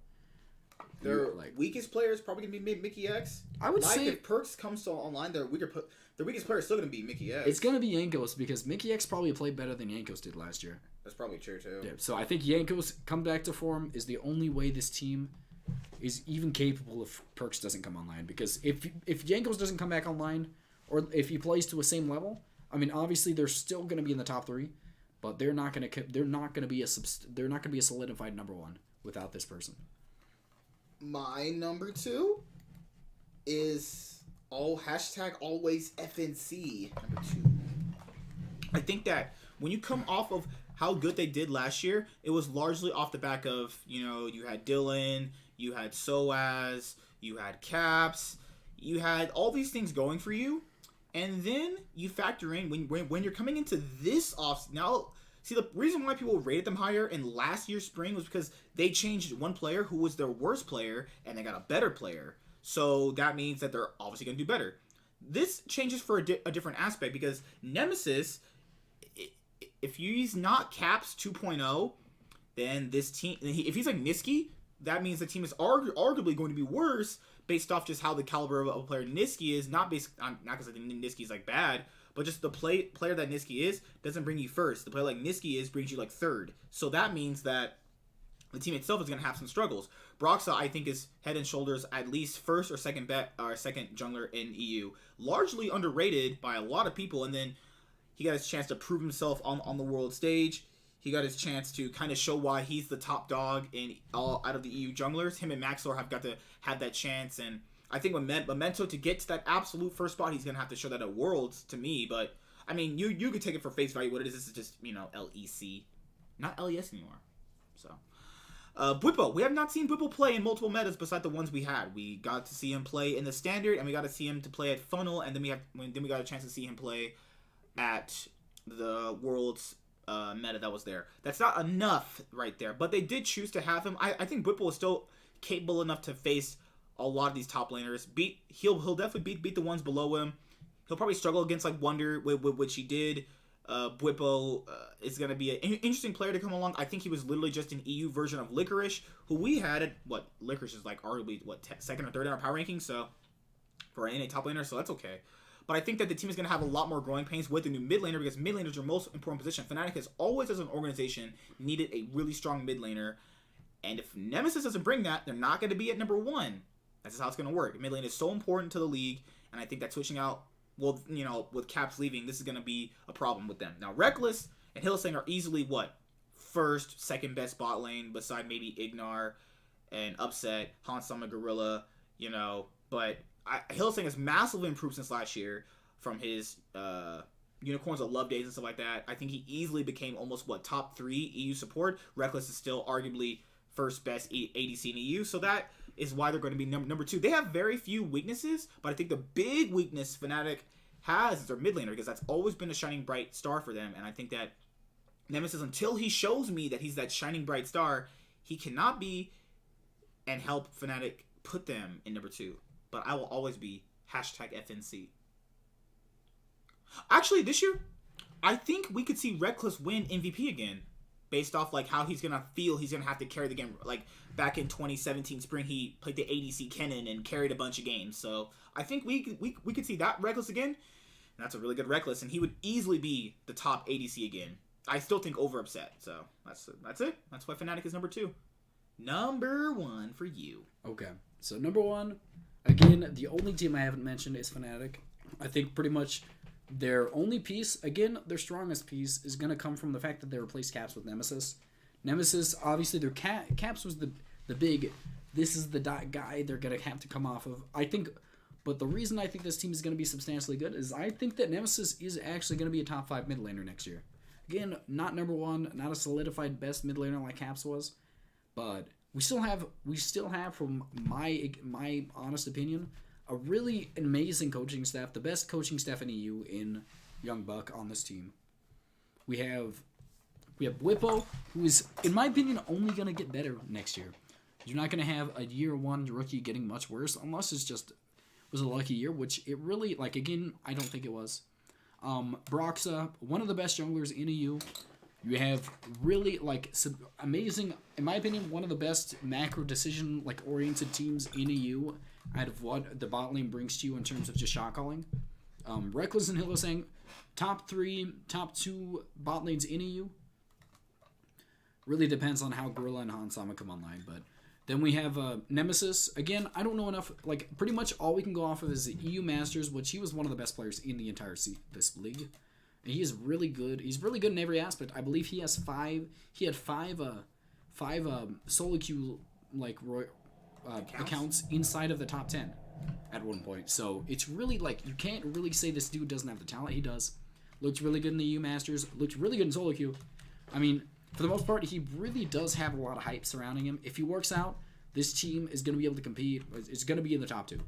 Their weakest player is probably going to be Mickey X. I would say if Perks comes to online, their weakest player is still going to be Mickey X. It's going to be Yankos because Mickey X probably played better than Yankos did last year. That's probably true, too. Yeah, so I think Yankos come back to form is the only way this team is even capable if Perks doesn't come online. Because if Yankos doesn't come back online, or if he plays to a same level, I mean, obviously they're still going to be in the top 3, but they're not going to be a solidified number 1 without this person. My number 2 is always FNC number 2. I think that when you come off of how good they did last year, it was largely off the back of, you had Dylan, you had Soaz, you had Caps, you had all these things going for you. And then you factor in when you're coming into this off now, See, the reason why people rated them higher in last year's spring was because they changed one player who was their worst player, and they got a better player. So that means that they're obviously going to do better. This changes for a different aspect because Nemesis, if he's not Caps 2.0, then this team, if he's like Niski, that means the team is arguably going to be worse based off just how the caliber of a player Niski is. Not because I think Niski is like bad, but just the player that Niski is doesn't bring you first. The player like Niski is brings you like third. So that means that the team itself is going to have some struggles. Broxa, I think, is head and shoulders at least first or second jungler in EU. Largely underrated by a lot of people, and then he got his chance to prove himself on the world stage. He got his chance to kind of show why he's the top dog in all out of the EU junglers. Him and Maxor have got to have that chance, and I think Memento, to get to that absolute first spot, he's going to have to show that at Worlds to me. But, I mean, you could take it for face value what it is. This is just, LEC. Not LES anymore. So, Bwipo. We have not seen Bwipo play in multiple metas besides the ones we had. We got to see him play in the Standard, and we got to see him to play at Funnel, and then we got a chance to see him play at the Worlds meta that was there. That's not enough right there, but they did choose to have him. I think Bwipo is still capable enough to face a lot of these top laners. He'll definitely beat the ones below him. He'll probably struggle against like Wonder, which he did. Bwipo is going to be an interesting player to come along. I think he was literally just an EU version of Licorice, who we had at Licorice is like arguably second or third in our power ranking, so for an NA top laner, so that's okay. But I think that the team is going to have a lot more growing pains with the new mid laner because mid laners are most important position. Fnatic has always, as an organization, needed a really strong mid laner, and if Nemesis doesn't bring that, they're not going to be at number 1. That's just how it's going to work. Mid lane is so important to the league, and I think that switching out, well, with Caps leaving, this is going to be a problem with them. Now, Reckless and Hillsang are easily, first, second best bot lane, beside maybe Ignar and Upset, Hansama Gorilla, but Hillsang has massively improved since last year from his Unicorns of Love days and stuff like that. I think he easily became almost, top 3 EU support. Reckless is still arguably first best ADC in EU, so that is why they're going to be number 2. They have very few weaknesses, but I think the big weakness Fnatic has is their mid laner, because that's always been a shining bright star for them, and I think that Nemesis, until he shows me that he's that shining bright star, he cannot be and help Fnatic put them in number 2. But I will always be #FNC. Actually, this year, I think we could see Reckless win MVP again, based off how he's gonna feel he's gonna have to carry the game. Like back in 2017 spring, he played the ADC Kennen and carried a bunch of games. So I think we could see that Reckless again. And that's a really good Reckless, and he would easily be the top ADC again. I still think over Upset. So that's it. That's why Fnatic is number 2. Number 1 for you. Okay, so number 1. Again, the only team I haven't mentioned is Fnatic. I think pretty much their only piece, again, their strongest piece, is going to come from the fact that they replaced Caps with Nemesis. Nemesis, obviously, their Caps was the big, this is the guy they're going to have to come off of. I think, but the reason I think this team is going to be substantially good is I think that Nemesis is actually going to be a top 5 mid laner next year. Again, not number 1, not a solidified best mid laner like Caps was, but we still have, from my honest opinion, a really amazing coaching staff, the best coaching staff in EU in Young Buck on this team. We have Bwipo, who is, in my opinion, only going to get better next year. You're not going to have a year 1 rookie getting much worse, unless it's just was a lucky year, which it really, again, I don't think it was. Broxa, one of the best junglers in EU. You have really, amazing, in my opinion, one of the best macro decision, oriented teams in EU out of what the bot lane brings to you in terms of just shot calling. Reckless and Hillsang, top 3, top 2 bot lanes in EU. Really depends on how Gorilla and Hansama come online, but then we have Nemesis. Again, I don't know enough, pretty much all we can go off of is the EU Masters, which he was one of the best players in the entire this league. He is really good. He's really good in every aspect. I believe he has 5. He had 5 solo queue accounts inside of the top 10 at one point. So it's really you can't really say this dude doesn't have the talent. He does. Looked really good in the EU Masters. Looked really good in solo queue. I mean, for the most part, he really does have a lot of hype surrounding him. If he works out, this team is going to be able to compete. It's going to be in the top 2.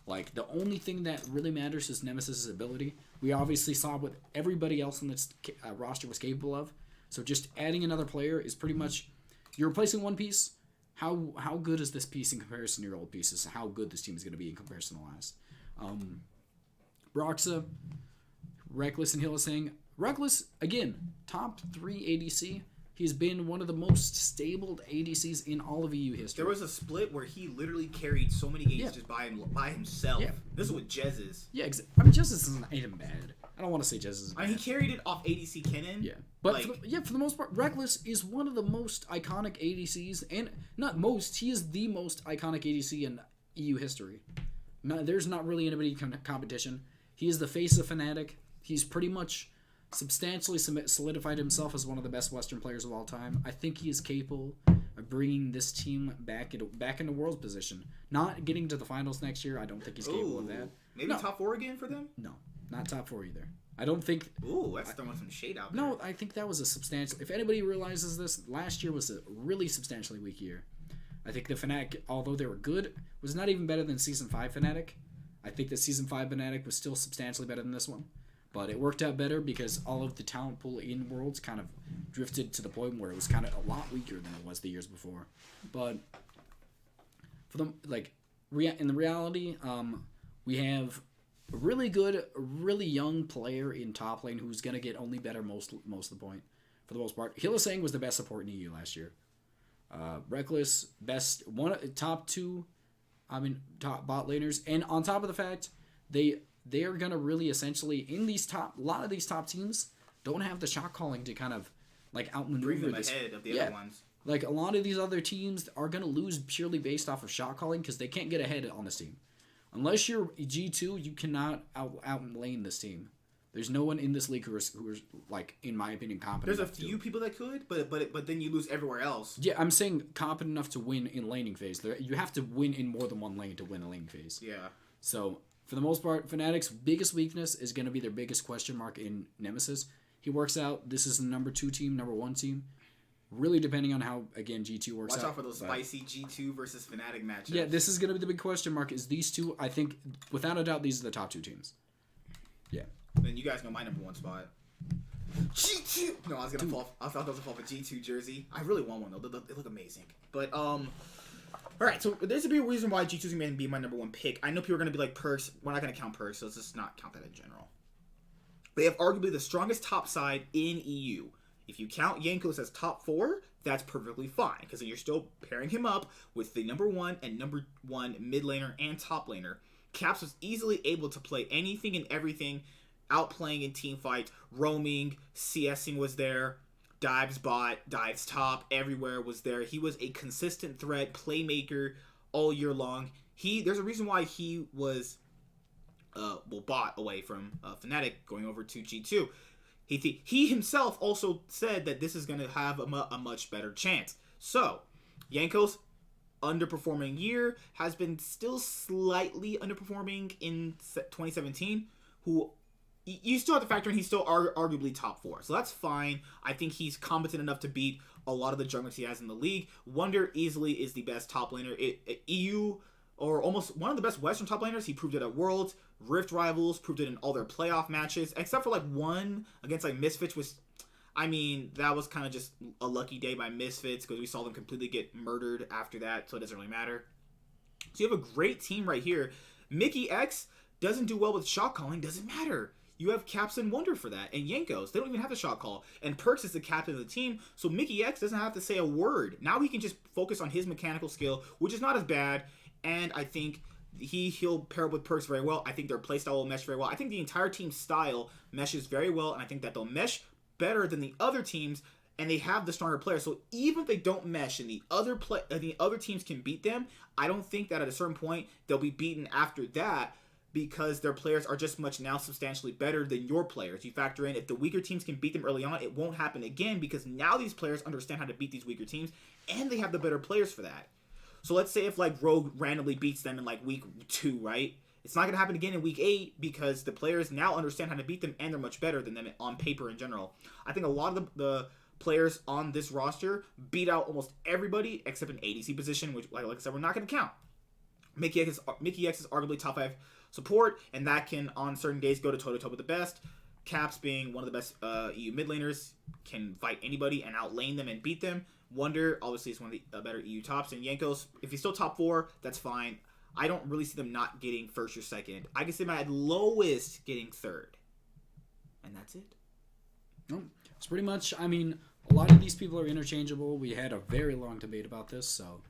The only thing that really matters is Nemesis' ability. We obviously saw what everybody else on this roster was capable of. So just adding another player is pretty much you're replacing one piece. How good is this piece in comparison to your old pieces? How good this team is going to be in comparison to last? Broxa, Reckless, and Hylissang. Reckless, again, top 3 ADC. He's been one of the most stable ADCs in all of EU history. There was a split where he literally carried so many games just by himself. Yeah. This is what Jez is. Yeah, I mean, Jez isn't even bad. I don't want to say Jez is bad. I mean, he carried it off ADC Kennen. Yeah. But for the most part, Reckless is one of the most iconic ADCs, and not most, he is the most iconic ADC in EU history. There's not really anybody competition. He is the face of Fnatic. He's pretty much substantially solidified himself as one of the best Western players of all time. I think he is capable of bringing this team back into World's position. Not getting to the finals next year, I don't think he's capable of that. Maybe top 4 again for them? No, not top 4 either. I don't think... Ooh, that's throwing some shade out there. No, I think that was a substantial... If anybody realizes this, last year was a really substantially weak year. I think the Fnatic, although they were good, was not even better than Season 5 Fnatic. I think the Season 5 Fnatic was still substantially better than this one. But it worked out better because all of the talent pool in Worlds kind of drifted to the point where it was kind of a lot weaker than it was the years before. But for them, in the reality, we have a really good, really young player in top lane who's gonna get only better most of the point for the most part. Hylissang was the best support in EU last year. Reckless, top bot laners, and on top of the fact they are gonna really essentially in a lot of these top teams don't have the shot calling to kind of outmaneuver bring them ahead of the other ones. A lot of these other teams are gonna lose purely based off of shot calling because they can't get ahead on this team. Unless you're G2, you cannot out lane this team. There's no one in this league who is in my opinion, competent. There's a few people that could, but then you lose everywhere else. Yeah, I'm saying competent enough to win in laning phase. You have to win in more than one lane to win a laning phase. Yeah. So for the most part, Fnatic's biggest weakness is going to be their biggest question mark in Nemesis. He works out. This is the number 2 team, number 1 team. Really depending on how, again, G2 works out. Watch out for those spicy G2 versus Fnatic matchups. Yeah, this is going to be the big question mark is these two. I think, without a doubt, these are the top 2 teams. Yeah. Then you guys know my number 1 spot. G2! No, I was going to fall. I thought that was a fall for G2 jersey. I really want one, though. They look amazing. But, alright, so there's a big reason why G2 is going to be my number 1 pick. I know people are going to be like, Perks. We're not going to count Perks, so let's just not count that in general. They have arguably the strongest top side in EU. If you count Jankos as top 4, that's perfectly fine, because then you're still pairing him up with the number 1 and number 1 mid laner and top laner. Caps was easily able to play anything and everything, outplaying in team fights, roaming, CSing was there, dives bot, dives top, everywhere was there. He was a consistent threat, playmaker all year long. There's a reason why he was bought away from Fnatic, going over to G2. He himself also said that this is going to have a much better chance. So, Jankos, underperforming year, has been still slightly underperforming in 2017, who you still have to factor in he's still arguably top 4. So that's fine. I think he's competent enough to beat a lot of the junglers he has in the league. Wunder easily is the best top laner. EU, or almost one of the best Western top laners. He proved it at Worlds. Rift Rivals proved it in all their playoff matches, except for one against Misfits, which, I mean, that was kind of just a lucky day by Misfits because we saw them completely get murdered after that, so it doesn't really matter. So you have a great team right here. Mickey X doesn't do well with shot calling, doesn't matter. You have Caps and Wonder for that, and Jankos, they don't even have a shot call. And Perks is the captain of the team, so Mickey X doesn't have to say a word. Now he can just focus on his mechanical skill, which is not as bad, and I think he'll pair up with Perks very well. I think their playstyle will mesh very well. I think the entire team's style meshes very well, and I think that they'll mesh better than the other teams, and they have the stronger players. So even if they don't mesh and the other teams can beat them, I don't think that at a certain point they'll be beaten after that, because their players are just much now substantially better than your players. You factor in, if the weaker teams can beat them early on, it won't happen again, because now these players understand how to beat these weaker teams, and they have the better players for that. So let's say if Rogue randomly beats them in week 2, right? It's not going to happen again in week 8 because the players now understand how to beat them, and they're much better than them on paper in general. I think a lot of the players on this roster beat out almost everybody except an ADC position, which, like I said, we're not going to count. Mickey X is arguably top 5 support, and that can, on certain days, go toe-to-toe with the best. Caps being one of the best EU mid laners, can fight anybody and outlane them and beat them. Wonder, obviously, is one of the better EU tops. And Jankos, if he's still top 4, that's fine. I don't really see them not getting first or second. I can see them at lowest getting third. And that's it. It's pretty much, I mean, a lot of these people are interchangeable. We had a very long debate about this, so...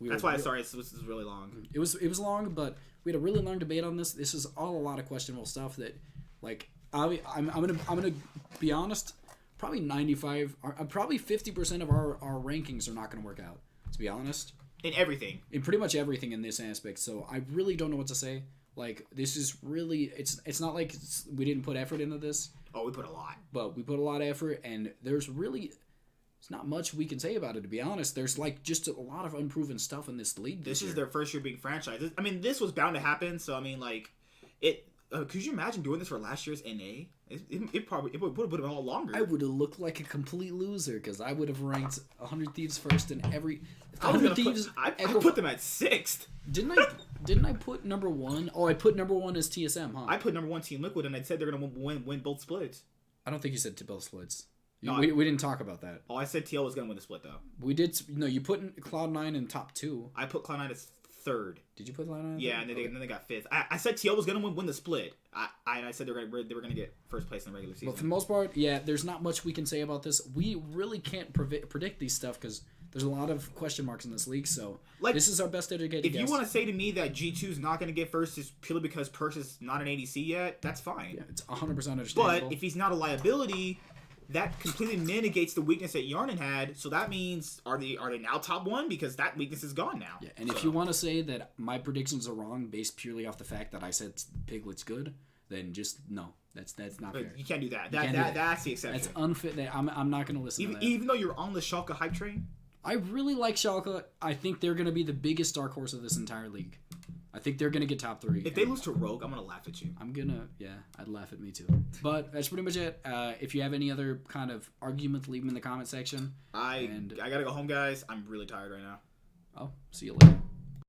That's why, sorry, this was really long. It was long, but we had a really long debate on this. This is all a lot of questionable stuff that, like, I'm gonna be honest, probably 50% of our rankings are not gonna work out, to be honest. In everything. In pretty much everything in this aspect, so I really don't know what to say. Like, this is really, it's not like we didn't put effort into this. Oh, we put a lot. But we put a lot of effort, and there's not much we can say about it, to be honest. There's, like, just a lot of unproven stuff in this league this is their first year being franchised. I mean, this was bound to happen, so, I mean, like, could you imagine doing this for last year's NA? It would have been a lot longer. I would have looked like a complete loser, because I would have ranked 100 Thieves first in every... I put them at 6th. Didn't I put number 1? Oh, I put number 1 as TSM, huh? I put number 1 Team Liquid, and I said they're going to win both splits. I don't think you said both splits. No, we didn't talk about that. Oh, I said TL was going to win the split, though. We did... No, you put Cloud9 in top 2. I put Cloud9 as 3rd. Did you put Cloud9? Yeah, and then they got 5th. I said TL was going to win the split. I said they were going to get first place in the regular season. But for the most part, yeah, there's not much we can say about this. We really can't predict these stuff because there's a lot of question marks in this league. So this is our best educated guess. If you want to say to me that G2 is not going to get first just purely because Perks is not an ADC yet, that's fine. Yeah, it's 100% understandable. But if he's not a liability, that completely mitigates the weakness that Yarnin had. So that means, are they now top 1? Because that weakness is gone now. Yeah, and if you want to say that my predictions are wrong based purely off the fact that I said Piglet's good, then just no. That's not fair. You can't do that. That's the exception. That's unfit. I'm not going to listen to that. Even though you're on the Schalke hype train? I really like Schalke. I think they're going to be the biggest dark horse of this entire league. I think they're going to get top 3. If they lose to Rogue, I'm going to laugh at you. I'd laugh at me too. But that's pretty much it. If you have any other kind of arguments, leave them in the comment section. I got to go home, guys. I'm really tired right now. Oh, see you later.